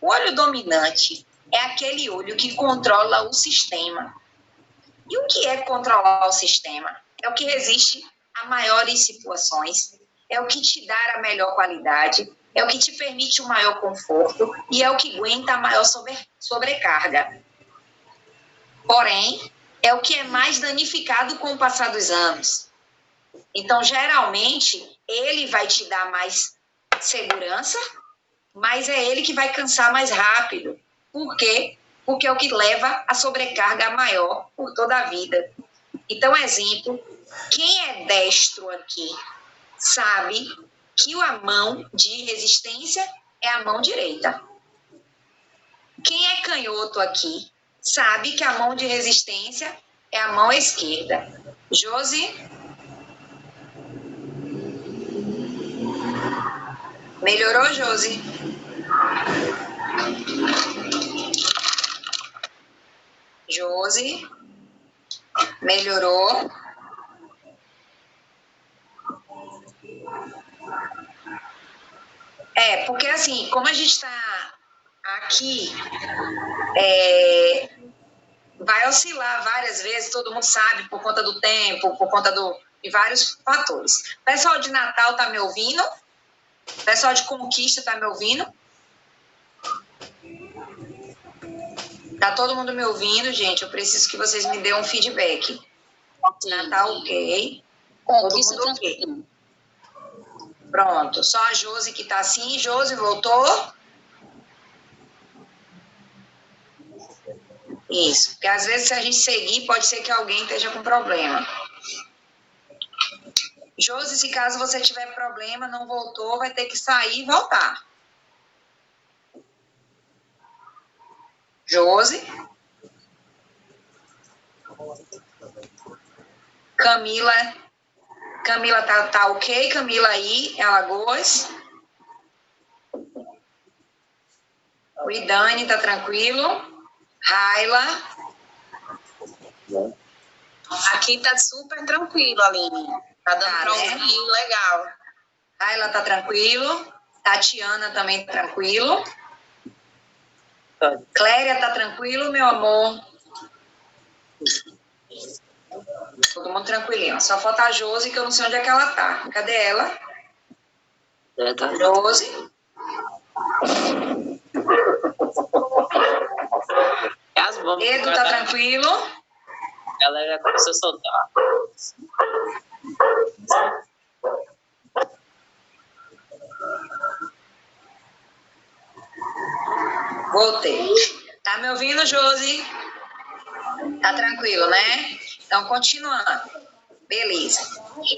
O olho dominante é aquele olho que controla o sistema. E o que é controlar o sistema? É o que resiste a maiores situações, é o que te dá a melhor qualidade, é o que te permite o maior conforto e é o que aguenta a maior sobrecarga. Porém, é o que é mais danificado com o passar dos anos. Então, geralmente, ele vai te dar mais segurança, mas é ele que vai cansar mais rápido. Por quê? Porque é o que leva a sobrecarga maior por toda a vida. Então, exemplo, quem é destro aqui sabe que a mão de resistência é a mão direita. Quem é canhoto aqui sabe que a mão de resistência é a mão esquerda. Josi? Melhorou, Josi? Josi? Melhorou? Porque assim, como a gente está aqui, vai oscilar várias vezes, todo mundo sabe, por conta do tempo, por conta de vários fatores. Pessoal de Natal está me ouvindo? Pessoal de Conquista está me ouvindo? Tá todo mundo me ouvindo, gente? Eu preciso que vocês me dêem um feedback. Natal, ok. Todo mundo ok. Pronto. Só a Josi que tá assim. Josi, voltou? Isso. Porque às vezes, se a gente seguir, pode ser que alguém esteja com problema. Josi, se caso você tiver problema, não voltou, vai ter que sair e voltar. Josi? Camila tá ok? Camila aí, em Alagoas? O Idane tá tranquilo? Raila? Aqui tá super tranquilo, Aline. Tá dando pra ouvir legal. Raila tá tranquilo? Tatiana também tá tranquilo? Cléria tá tranquilo, meu amor? Todo mundo tranquilinho. Só falta a Josi, que eu não sei onde é que ela tá. Cadê ela? Josi? Edu tá tranquilo? A galera já começou a soltar. Voltei. Tá me ouvindo, Josi? Tá tranquilo, né? Então, continuando. Beleza.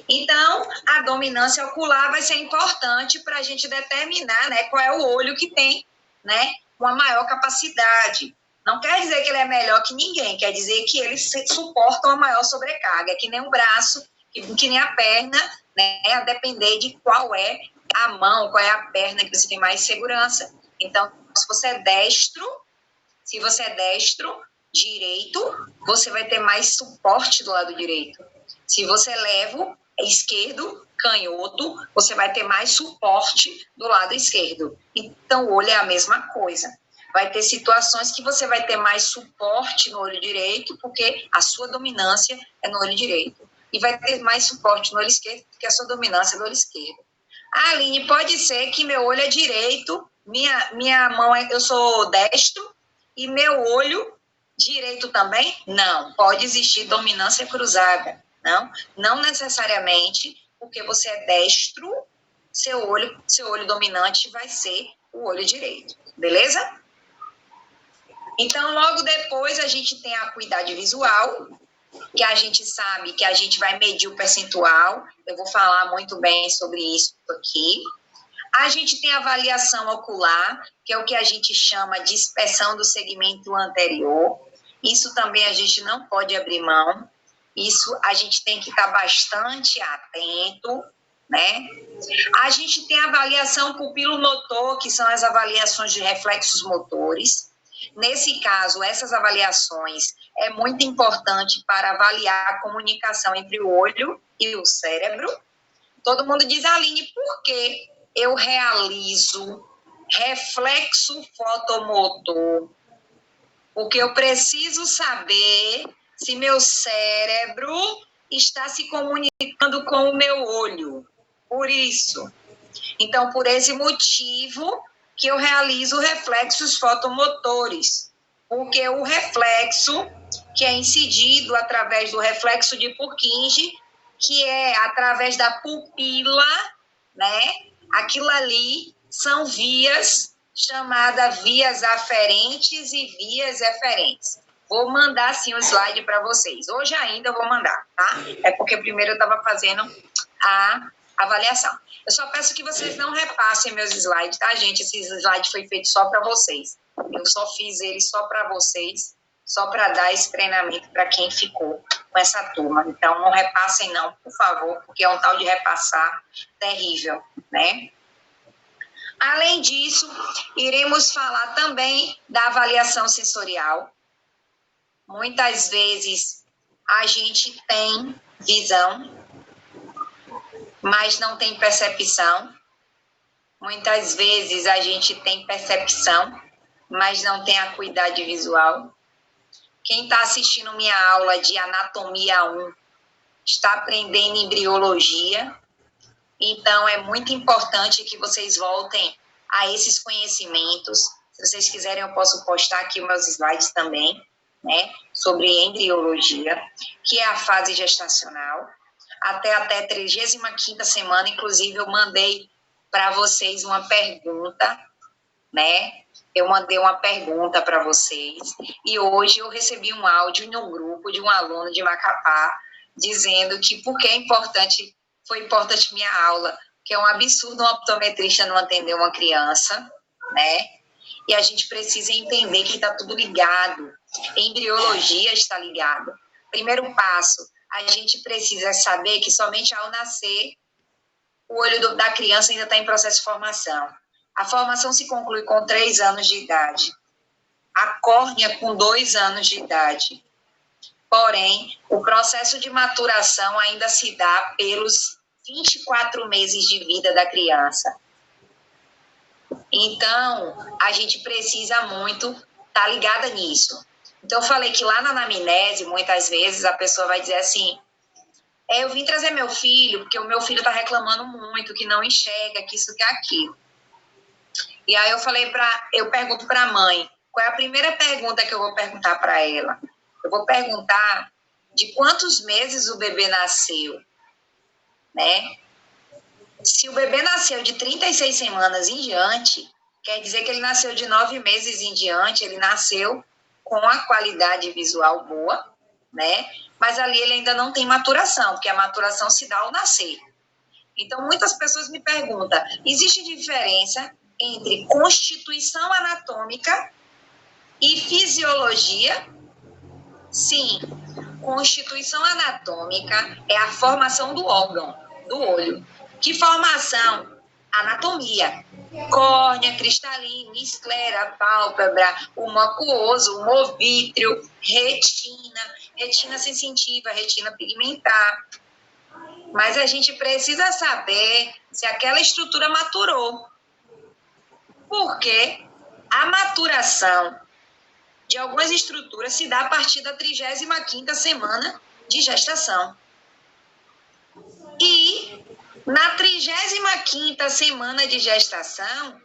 Então, a dominância ocular vai ser importante para a gente determinar, né, qual é o olho que tem, né, uma maior capacidade. Não quer dizer que ele é melhor que ninguém, quer dizer que eles suportam a maior sobrecarga. É que nem o braço, que nem a perna, né, a depender de qual é a mão, qual é a perna que você tem mais segurança. Então, se você é destro, direito, você vai ter mais suporte do lado direito. Se você leva esquerdo, canhoto, você vai ter mais suporte do lado esquerdo. Então, o olho é a mesma coisa. Vai ter situações que você vai ter mais suporte no olho direito, porque a sua dominância é no olho direito. E vai ter mais suporte no olho esquerdo, porque a sua dominância é no olho esquerdo. Aline, pode ser que meu olho é direito, minha mão, eu sou destro, e meu olho direito também? Não, pode existir dominância cruzada. Não necessariamente, porque você é destro, seu olho dominante vai ser o olho direito, beleza? Então, logo depois, a gente tem a acuidade visual, que a gente sabe que a gente vai medir o percentual. Eu vou falar muito bem sobre isso aqui. A gente tem a avaliação ocular, que é o que a gente chama de inspeção do segmento anterior. Isso também a gente não pode abrir mão. Isso a gente tem que estar bastante atento, né? A gente tem a avaliação pupilomotor, que são as avaliações de reflexos motores. Nesse caso, essas avaliações é muito importante para avaliar a comunicação entre o olho e o cérebro. Todo mundo diz, Aline, por que eu realizo reflexo fotomotor? Porque eu preciso saber se meu cérebro está se comunicando com o meu olho. Por isso. Então, por esse motivo que eu realizo reflexos fotomotores. Porque o reflexo, que é incidido através do reflexo de Purkinje, que é através da pupila, né? Aquilo ali são vias chamadas vias aferentes e vias eferentes. Vou mandar, sim, o slide para vocês. Hoje ainda eu vou mandar, tá? É porque primeiro eu estava fazendo a avaliação. Eu só peço que vocês não repassem meus slides, tá, gente? Esse slide foi feito só para vocês. Eu só fiz ele só para vocês, só para dar esse treinamento para quem ficou com essa turma. Então, não repassem não, por favor, porque é um tal de repassar terrível, né? Além disso, iremos falar também da avaliação sensorial. Muitas vezes a gente tem visão, mas não tem percepção. Muitas vezes a gente tem percepção, mas não tem acuidade visual. Quem está assistindo minha aula de anatomia 1 está aprendendo embriologia. Então, é muito importante que vocês voltem a esses conhecimentos. Se vocês quiserem, eu posso postar aqui meus slides também, né, sobre embriologia, que é a fase gestacional. Até a 35ª semana, inclusive, eu mandei para vocês uma pergunta, né? Eu mandei uma pergunta para vocês. E hoje eu recebi um áudio no grupo de um aluno de Macapá, dizendo que foi importante minha aula, que é um absurdo um optometrista não atender uma criança, né? E a gente precisa entender que está tudo ligado. Embriologia está ligado. Primeiro passo, a gente precisa saber que somente ao nascer, o olho da criança ainda está em processo de formação. A formação se conclui com 3 anos de idade. A córnea com 2 anos de idade. Porém, o processo de maturação ainda se dá pelos 24 meses de vida da criança. Então, a gente precisa muito estar ligada nisso. Então, eu falei que lá na anamnese, muitas vezes, a pessoa vai dizer assim, eu vim trazer meu filho, porque o meu filho está reclamando muito, que não enxerga, que isso, que aquilo. E aí eu pergunto para a mãe, qual é a primeira pergunta que eu vou perguntar para ela? Eu vou perguntar de quantos meses o bebê nasceu, né? Se o bebê nasceu de 36 semanas em diante, quer dizer que ele nasceu de 9 meses em diante, ele nasceu com a qualidade visual boa, né? Mas ali ele ainda não tem maturação, porque a maturação se dá ao nascer. Então, muitas pessoas me perguntam, existe diferença entre constituição anatômica e fisiologia? Sim, constituição anatômica é a formação do órgão, do olho. Que formação? Anatomia. Córnea, cristalina, esclera, pálpebra, o aquoso, o movítreo, retina sensitiva, retina pigmentar. Mas a gente precisa saber se aquela estrutura maturou. Por quê? A maturação de algumas estruturas se dá a partir da 35ª semana de gestação. E na 35ª semana de gestação,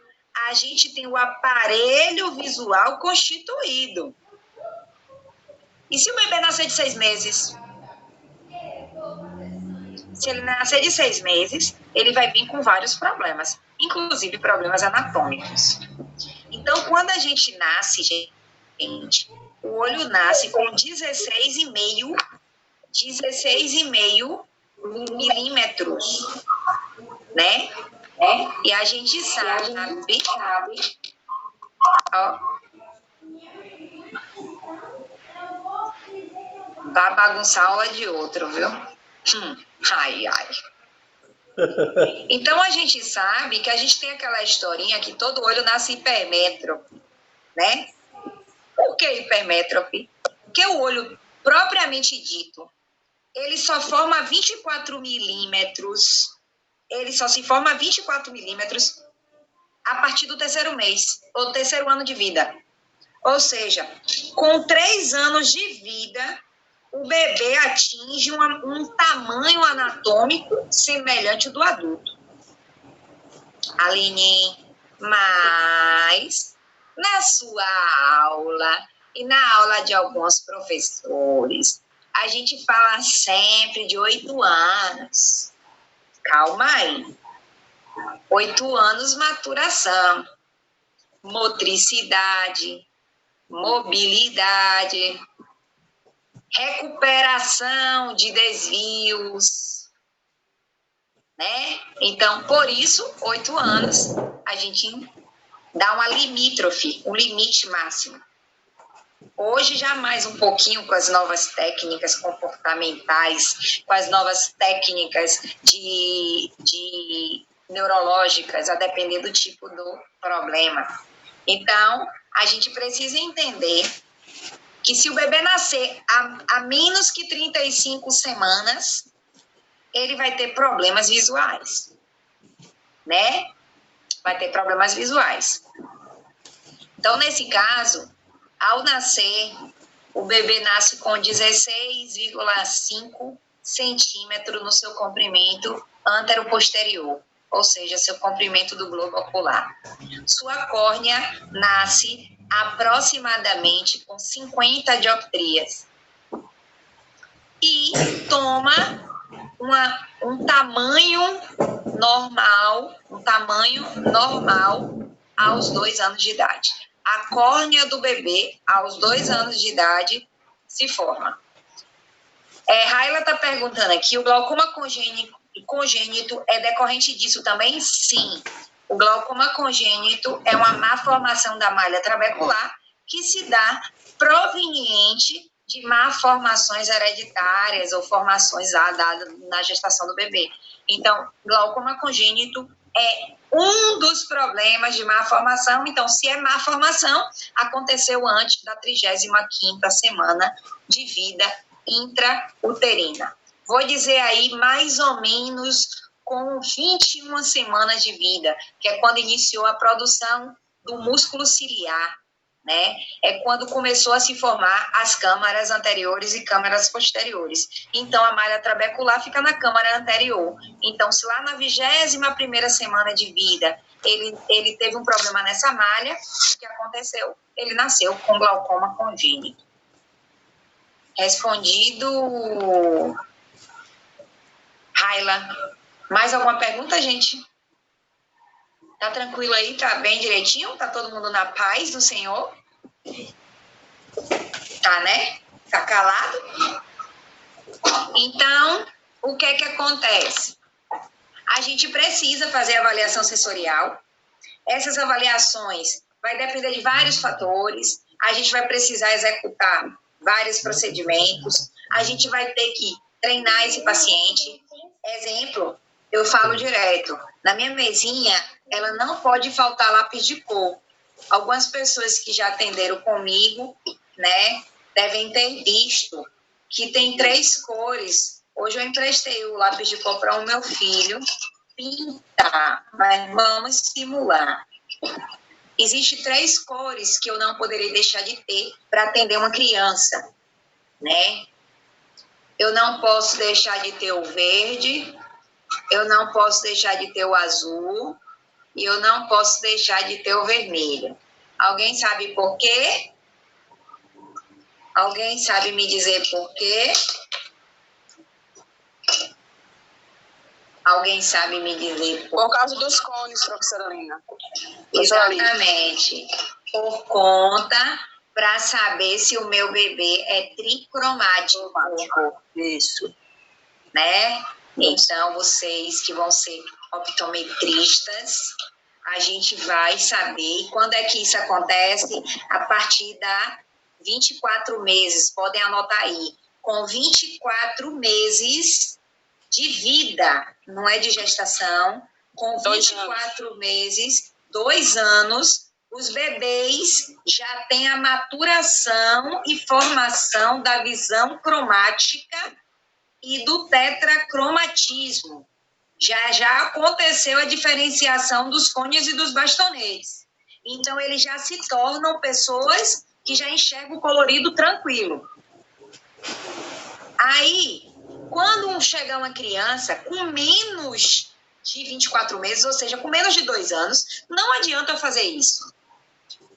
a gente tem o aparelho visual constituído. E se o bebê nascer de 6 meses? Se ele nascer de 6 meses, ele vai vir com vários problemas, inclusive problemas anatômicos. Então, quando a gente nasce, gente, o olho nasce com 16,5 milímetros, né? E a gente sabe, ó, vai bagunçar a aula de outro, viu? Ai. Então, a gente sabe que a gente tem aquela historinha que todo olho nasce hipermétrope, né? Por que hipermétrope? Porque o olho, propriamente dito, ele só forma 24 milímetros, ele só se forma 24 milímetros a partir do 3º mês, ou 3º ano de vida. Ou seja, com 3 anos de vida, o bebê atinge um tamanho anatômico semelhante ao do adulto. Aline, mas na sua aula e na aula de alguns professores, a gente fala sempre de 8 anos. Calma aí. 8 anos, maturação, motricidade, mobilidade, recuperação de desvios, né? Então, por isso, 8 anos, a gente dá uma limítrofe, um limite máximo. Hoje, já mais um pouquinho com as novas técnicas comportamentais, com as novas técnicas de neurológicas, a depender do tipo do problema. Então, a gente precisa entender que se o bebê nascer a menos que 35 semanas, ele vai ter problemas visuais, né? Vai ter problemas visuais. Então, nesse caso, ao nascer, o bebê nasce com 16,5 centímetros no seu comprimento antero-posterior, ou seja, seu comprimento do globo ocular. Sua córnea nasce aproximadamente com 50 dioptrias e toma um tamanho normal aos 2 anos de idade. A córnea do bebê, aos 2 anos de idade, se forma. Raila está perguntando aqui, o glaucoma congênito é decorrente disso também? Sim. O glaucoma congênito é uma má formação da malha trabecular que se dá proveniente de malformações hereditárias ou formações dadas na gestação do bebê. Então, glaucoma congênito é um dos problemas de má formação. Então, se é má formação, aconteceu antes da 35ª semana de vida intrauterina. Vou dizer aí mais ou menos com 21 semanas de vida, que é quando iniciou a produção do músculo ciliar, né? É quando começou a se formar as câmaras anteriores e câmaras posteriores. Então, a malha trabecular fica na câmara anterior. Então, se lá na 21ª semana de vida ele teve um problema nessa malha, o que aconteceu? Ele nasceu com glaucoma congênito. Respondido, Raila. Mais alguma pergunta, gente? Tá tranquilo aí? Tá bem direitinho? Tá todo mundo na paz do Senhor? Tá, né? Tá calado? Então, o que é que acontece? A gente precisa fazer avaliação sensorial. Essas avaliações vai depender de vários fatores. A gente vai precisar executar vários procedimentos. A gente vai ter que treinar esse paciente. Exemplo, eu falo direto. Na minha mesinha, ela não pode faltar lápis de cor. Algumas pessoas que já atenderam comigo, né, devem ter visto que tem 3 cores. Hoje eu emprestei o lápis de cor para o meu filho pintar, mas vamos simular. Existem 3 cores que eu não poderei deixar de ter para atender uma criança, né? Eu não posso deixar de ter o verde, eu não posso deixar de ter o azul e eu não posso deixar de ter o vermelho. Alguém sabe por quê? Alguém sabe me dizer por quê? Alguém sabe me dizer Por causa dos cones, professora Lina. Exatamente. Por conta, para saber se o meu bebê é tricromático. Isso. Né? Então, vocês que vão ser optometristas, a gente vai saber. E quando é que isso acontece? A partir da 24 meses, podem anotar aí. Com 24 meses de vida, não é de gestação, com 24 meses, 2 anos, os bebês já têm a maturação e formação da visão cromática e do tetracromatismo. Já aconteceu a diferenciação dos cones e dos bastonetes. Então, eles já se tornam pessoas que já enxergam o colorido tranquilo. Aí, quando chegar uma criança com menos de 24 meses, ou seja, com menos de 2 anos, não adianta fazer isso.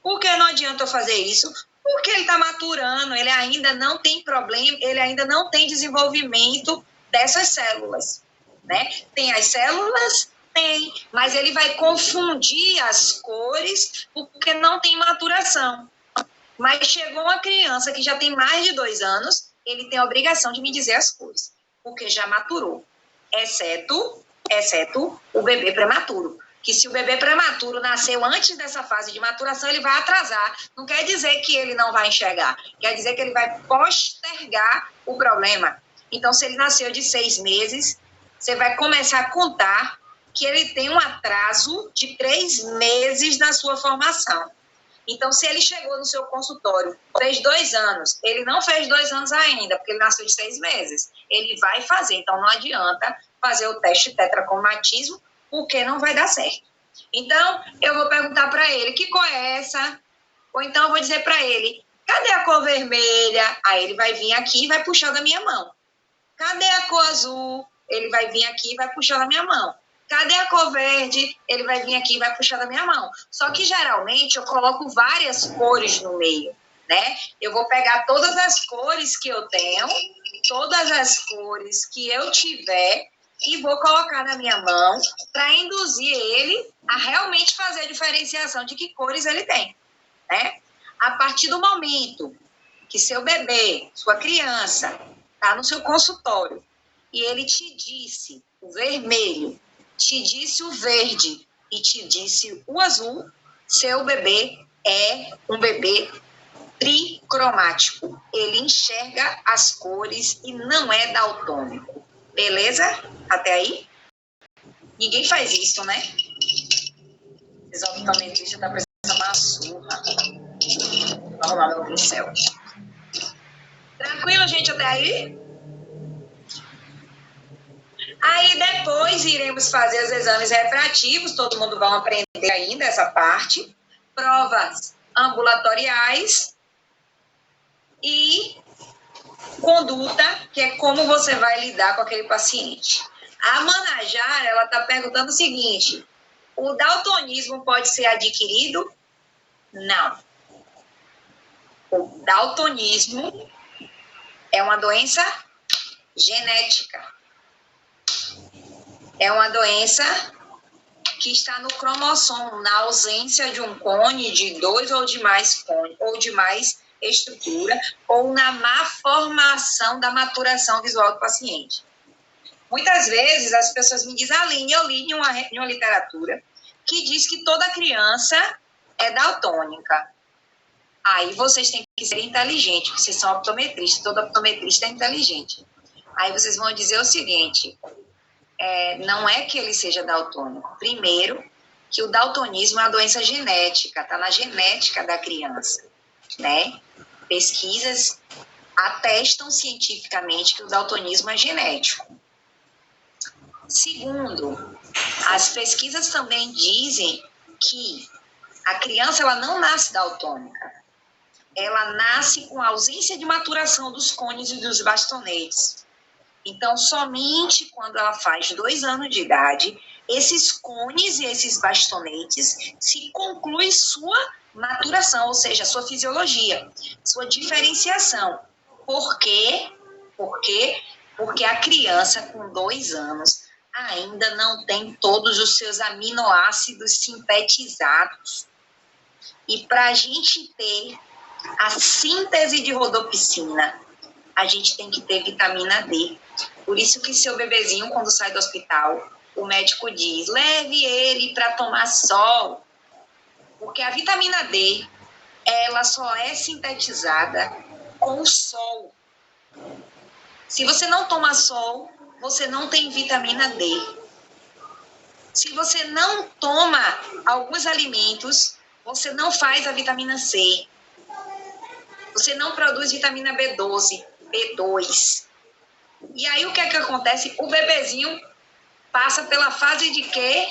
Por que não adianta eu fazer isso? Porque ele está maturando, ele ainda não tem problema, ele ainda não tem desenvolvimento dessas células, né? Tem as células? Tem, mas ele vai confundir as cores porque não tem maturação. Mas chegou uma criança que já tem mais de 2 anos, ele tem a obrigação de me dizer as cores, porque já maturou, exceto o bebê prematuro. Que se o bebê prematuro nasceu antes dessa fase de maturação, ele vai atrasar. Não quer dizer que ele não vai enxergar, quer dizer que ele vai postergar o problema. Então, se ele nasceu de 6 meses, você vai começar a contar que ele tem um atraso de 3 meses na sua formação. Então, se ele chegou no seu consultório, fez 2 anos, ele não fez 2 anos ainda, porque ele nasceu de 6 meses. Ele vai fazer, então não adianta fazer o teste de tetracromatismo, porque não vai dar certo. Então, eu vou perguntar para ele, que cor é essa? Ou então eu vou dizer para ele, cadê a cor vermelha? Aí ele vai vir aqui e vai puxar da minha mão. Cadê a cor azul? Ele vai vir aqui e vai puxar da minha mão. Cadê a cor verde? Ele vai vir aqui e vai puxar da minha mão. Só que, geralmente, eu coloco várias cores no meio, né? Eu vou pegar todas as cores que eu tenho, todas as cores que eu tiver, e vou colocar na minha mão para induzir ele a realmente fazer a diferenciação de que cores ele tem, né? A partir do momento que seu bebê, sua criança, está no seu consultório e ele te disse o vermelho, te disse o verde e te disse o azul, seu bebê é um bebê tricromático. Ele enxerga as cores e não é daltônico. Beleza? Até aí? Ninguém faz isso, né? Os optometristas estão precisando uma surra. Vou arrumar meu pincel. Tranquilo, gente, até aí? Aí depois iremos fazer os exames refrativos, todo mundo vai aprender ainda essa parte. Provas ambulatoriais e conduta, que é como você vai lidar com aquele paciente. A Manajara, ela está perguntando o seguinte, o daltonismo pode ser adquirido? Não. O daltonismo é uma doença genética. É uma doença que está no cromossomo, na ausência de um cone, de 2 ou de mais cone, ou de mais estrutura, ou na má formação da maturação visual do paciente. Muitas vezes as pessoas me dizem, Aline, eu li em uma literatura que diz que toda criança é daltônica. Aí vocês têm que ser inteligentes, porque vocês são optometristas, todo optometrista é inteligente. Aí vocês vão dizer o seguinte, não é que ele seja daltônico. Primeiro, que o daltonismo é uma doença genética, está na genética da criança, né? Pesquisas atestam cientificamente que o daltonismo é genético. Segundo, as pesquisas também dizem que A criança, ela não nasce daltônica. Ela nasce com a ausência de maturação dos cones e dos bastonetes. Então, somente quando ela faz 2 anos de idade, esses cones e esses bastonetes se conclui sua maturação, ou seja, sua fisiologia, sua diferenciação. Por quê? Porque a criança com 2 anos ainda não tem todos os seus aminoácidos sintetizados. E para a gente ter a síntese de rodopsina, a gente tem que ter vitamina D. Por isso que seu bebezinho, quando sai do hospital, o médico diz, leve ele para tomar sol. Porque a vitamina D, ela só é sintetizada com o sol. Se você não toma sol, você não tem vitamina D. Se você não toma alguns alimentos, você não faz a vitamina C. Você não produz vitamina B12, B2. E aí o que é que acontece? O bebezinho passa pela fase de quê?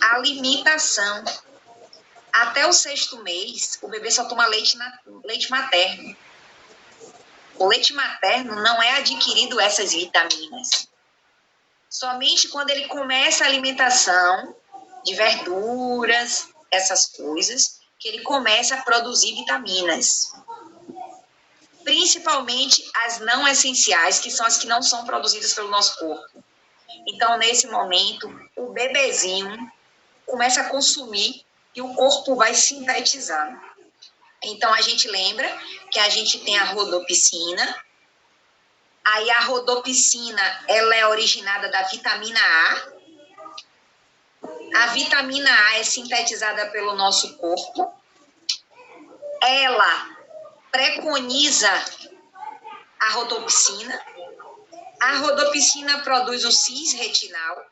A limitação. Até o 6º mês, o bebê só toma leite materno. O leite materno não é adquirido essas vitaminas. Somente quando ele começa a alimentação de verduras, essas coisas, que ele começa a produzir vitaminas. Principalmente as não essenciais, que são as que não são produzidas pelo nosso corpo. Então, nesse momento, o bebezinho começa a consumir e o corpo vai sintetizando. Então, a gente lembra que a gente tem a rodopsina. Aí, a rodopsina, ela é originada da vitamina A. A vitamina A é sintetizada pelo nosso corpo. Ela preconiza a rodopsina. A rodopsina produz o cis-retinal.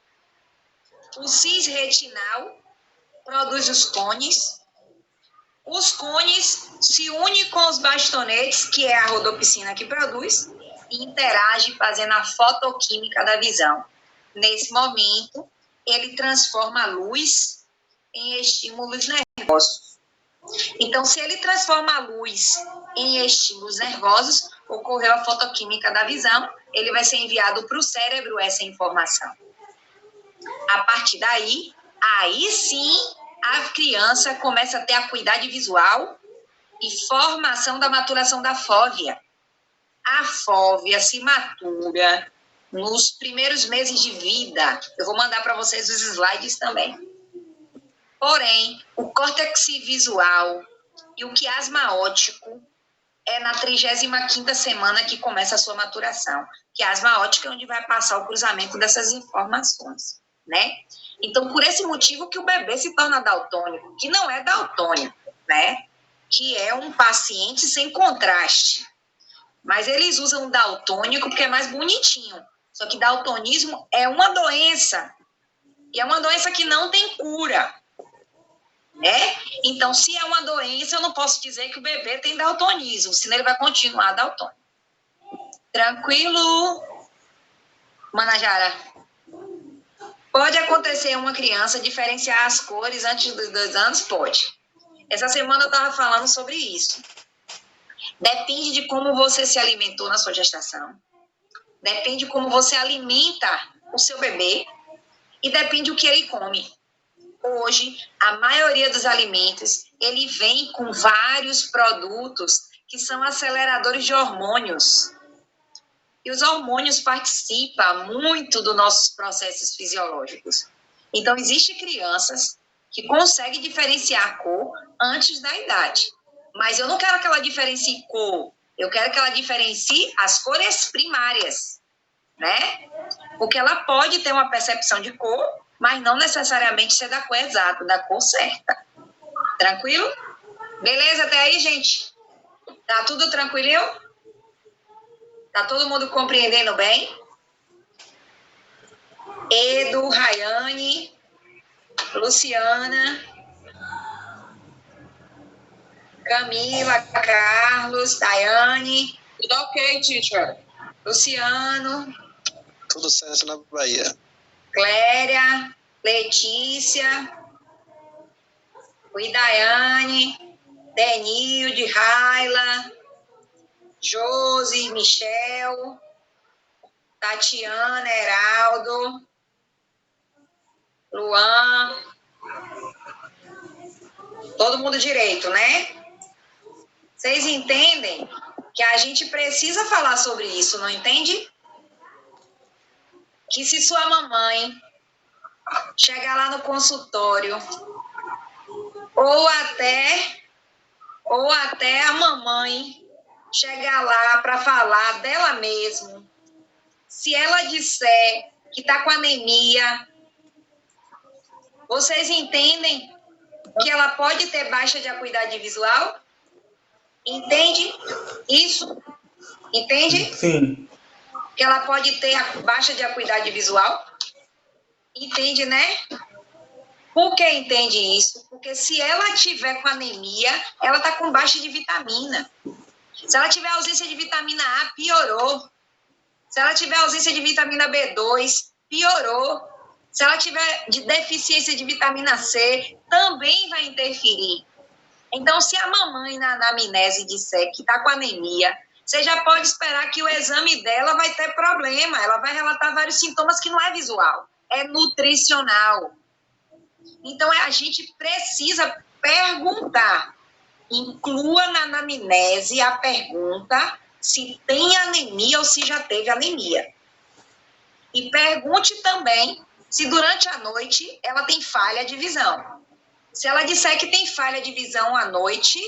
O cis-retinal produz os cones. Os cones se unem com os bastonetes, que é a rodopsina que produz, e interage fazendo a fotoquímica da visão. Nesse momento, ele transforma a luz em estímulos nervosos. Então, se ele transforma a luz em estímulos nervosos, ocorreu a fotoquímica da visão, ele vai ser enviado para o cérebro essa informação. A partir daí, aí sim, a criança começa a ter a acuidade visual e formação da maturação da fóvea. A fóvea se matura nos primeiros meses de vida. Eu vou mandar para vocês os slides também. Porém, o córtex visual e o quiasma óptico é na 35ª semana que começa a sua maturação. Quiasma óptica é onde vai passar o cruzamento dessas informações, né? Então, por esse motivo que o bebê se torna daltônico, que não é daltônico, né? Que é um paciente sem contraste. Mas eles usam daltônico porque é mais bonitinho. Só que daltonismo é uma doença. E é uma doença que não tem cura. Né? Então, se é uma doença, eu não posso dizer que o bebê tem daltonismo, senão ele vai continuar daltônico. Tranquilo? Manajara? Pode acontecer uma criança diferenciar as cores antes dos 2 anos? Pode. Essa semana eu estava falando sobre isso. Depende de como você se alimentou na sua gestação. Depende de como você alimenta o seu bebê. E depende do que ele come. Hoje, a maioria dos alimentos, ele vem com vários produtos que são aceleradores de hormônios. E os hormônios participam muito dos nossos processos fisiológicos. Então, existem crianças que conseguem diferenciar a cor antes da idade. Mas eu não quero que ela diferencie cor. Eu quero que ela diferencie as cores primárias, né? Porque ela pode ter uma percepção de cor, mas não necessariamente ser da cor exata, da cor certa. Tranquilo? Beleza até aí, gente? Tá tudo tranquilinho? Tá todo mundo compreendendo bem? Edu, Rayane, Luciana, Camila, Carlos, Daiane. Tudo ok, teacher? Luciano, Tudo certo na Bahia. Cléria, Letícia, o Idaiane, Denilde, Raila, Josi, Michel, Tatiana, Heraldo, Luan, todo mundo direito, né? Vocês entendem que a gente precisa falar sobre isso, não entende? Que se sua mamãe chegar lá no consultório, ou até a mamãe chegar lá para falar dela mesma, se ela disser que está com anemia, vocês entendem que ela pode ter baixa de acuidade visual? Entende isso? Entende? Sim. Que ela pode ter a baixa de acuidade visual? Entende, né? Por que entende isso? Porque se ela tiver com anemia, ela está com baixa de vitamina. Se ela tiver ausência de vitamina A, piorou. Se ela tiver ausência de vitamina B2, piorou. Se ela tiver de deficiência de vitamina C, também vai interferir. Então, se a mamãe na anamnese disser que está com anemia, você já pode esperar que o exame dela vai ter problema. Ela vai relatar vários sintomas que não é visual, é nutricional. Então, a gente precisa perguntar. Inclua na anamnese a pergunta se tem anemia ou se já teve anemia. E pergunte também se durante a noite ela tem falha de visão. Se ela disser que tem falha de visão à noite,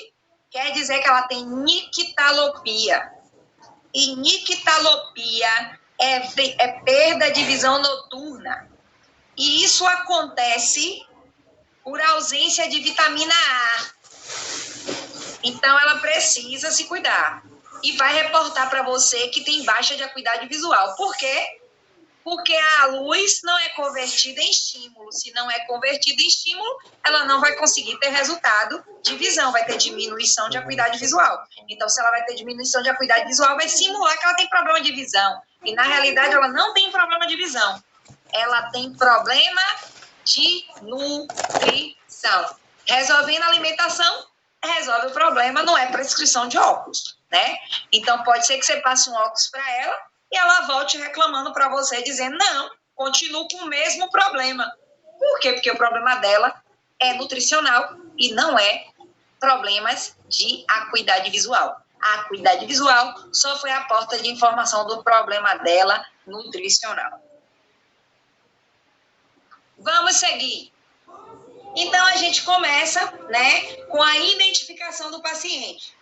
quer dizer que ela tem nictalopia. E nictalopia é perda de visão noturna. E isso acontece por ausência de vitamina A. Então, ela precisa se cuidar. E vai reportar para você que tem baixa de acuidade visual. Por quê? Porque a luz não é convertida em estímulo. Se não é convertida em estímulo, ela não vai conseguir ter resultado de visão, vai ter diminuição de acuidade visual. Então, se ela vai ter diminuição de acuidade visual, vai simular que ela tem problema de visão. E, na realidade, ela não tem problema de visão. Ela tem problema de nutrição. Resolvendo a alimentação, resolve o problema, não é prescrição de óculos, né? Então, pode ser que você passe um óculos para ela e ela volte reclamando para você, dizendo, não, continuo com o mesmo problema. Por quê? Porque o problema dela é nutricional e não é problemas de acuidade visual. A acuidade visual só foi a porta de informação do problema dela nutricional. Vamos seguir. Então, a gente começa, né, com a identificação do paciente.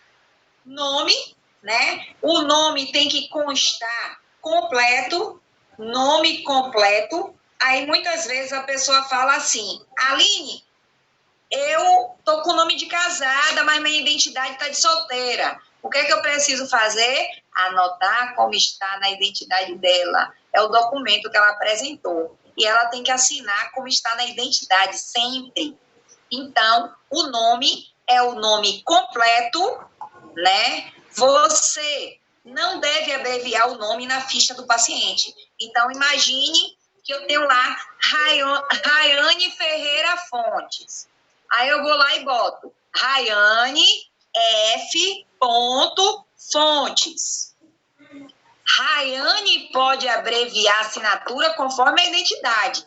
Nome, né? O nome tem que constar completo, nome completo. Aí, muitas vezes, a pessoa fala assim, Aline, eu tô com o nome de casada, mas minha identidade está de solteira. O que é que eu preciso fazer? Anotar como está na identidade dela. É o documento que ela apresentou. E ela tem que assinar como está na identidade, sempre. Então, o nome é o nome completo, né? Você não deve abreviar o nome na ficha do paciente. Então, imagine que eu tenho lá Rayane Ferreira Fontes. Aí eu vou lá e boto Rayane F. Fontes. Rayane pode abreviar a assinatura conforme a identidade,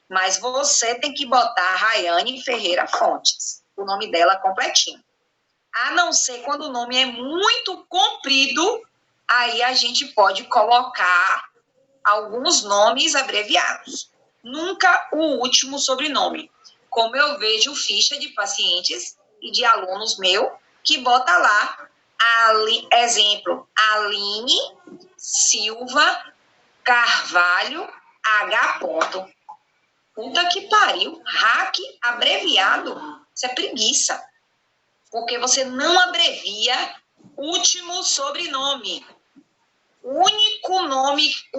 mas você tem que botar Rayane Ferreira Fontes, o nome dela completinho. A não ser quando o nome é muito comprido, aí a gente pode colocar alguns nomes abreviados. Nunca o último sobrenome. Como eu vejo ficha de pacientes e de alunos meu que bota lá, exemplo, Aline Silva Carvalho H. Puta que pariu, hack abreviado, isso é preguiça, porque você não abrevia último sobrenome. O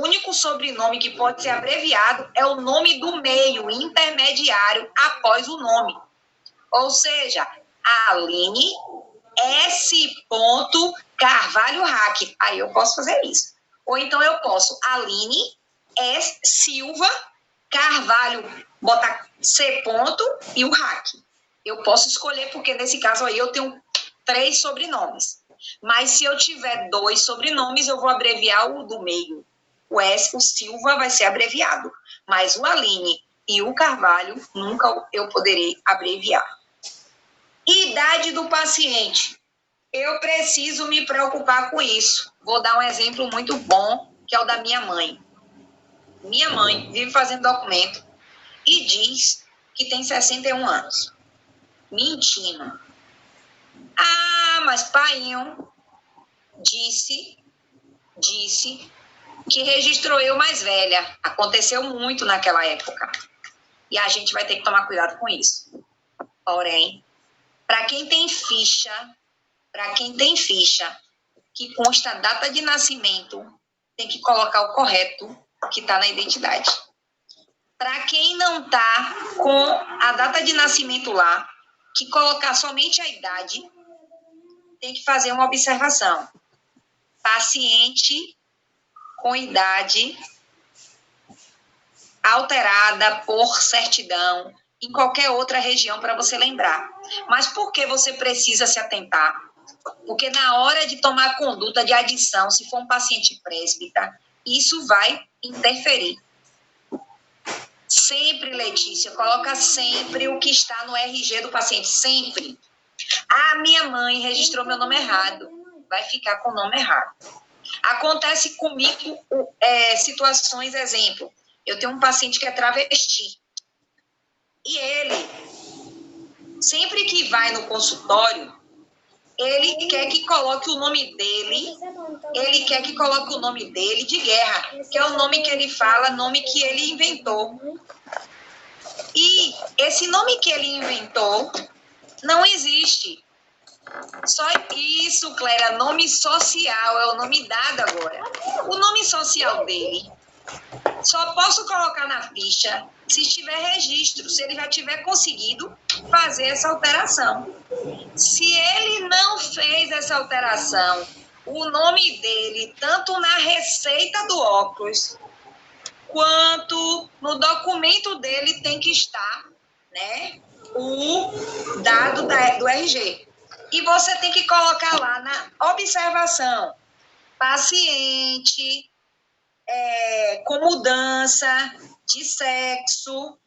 único sobrenome que pode ser abreviado é o nome do meio, intermediário, após o nome. Ou seja, Aline S. Carvalho Hack. Aí eu posso fazer isso. Ou então eu posso Aline S. Silva Carvalho, botar C. e o Hack. Eu posso escolher, porque nesse caso aí eu tenho 3 sobrenomes. Mas se eu tiver 2 sobrenomes, eu vou abreviar o do meio. O Silva vai ser abreviado. Mas o Aline e o Carvalho, nunca eu poderei abreviar. Idade do paciente. Eu preciso me preocupar com isso. Vou dar um exemplo muito bom, que é o da minha mãe. Minha mãe vive fazendo documento e diz que tem 61 anos. Mentindo. Ah, mas painho disse que registrou eu mais velha. Aconteceu muito naquela época. E a gente vai ter que tomar cuidado com isso. Porém, para quem tem ficha que consta a data de nascimento, tem que colocar o correto que está na identidade. Para quem não está com a data de nascimento lá, que colocar somente a idade, tem que fazer uma observação. Paciente com idade alterada por certidão, em qualquer outra região para você lembrar. Mas por que você precisa se atentar? Porque na hora de tomar conduta de adição, se for um paciente presbítero, isso vai interferir. Sempre, Letícia, coloca sempre o que está no RG do paciente, sempre. Ah, minha mãe registrou meu nome errado. Vai ficar com o nome errado. Acontece comigo situações, exemplo, eu tenho um paciente que é travesti. E ele, sempre que vai no consultório, ele quer que coloque o nome dele, de Guerra, que é o nome que ele fala, nome que ele inventou. E esse nome que ele inventou não existe. Só isso, Clélia, nome social, é o nome dado agora. O nome social dele, só posso colocar na ficha se tiver registro, se ele já tiver conseguido fazer essa alteração. Se ele não fez essa alteração, o nome dele, tanto na receita do óculos, quanto no documento dele tem que estar, né, o dado do RG. E você tem que colocar lá na observação, paciente com mudança de sexo,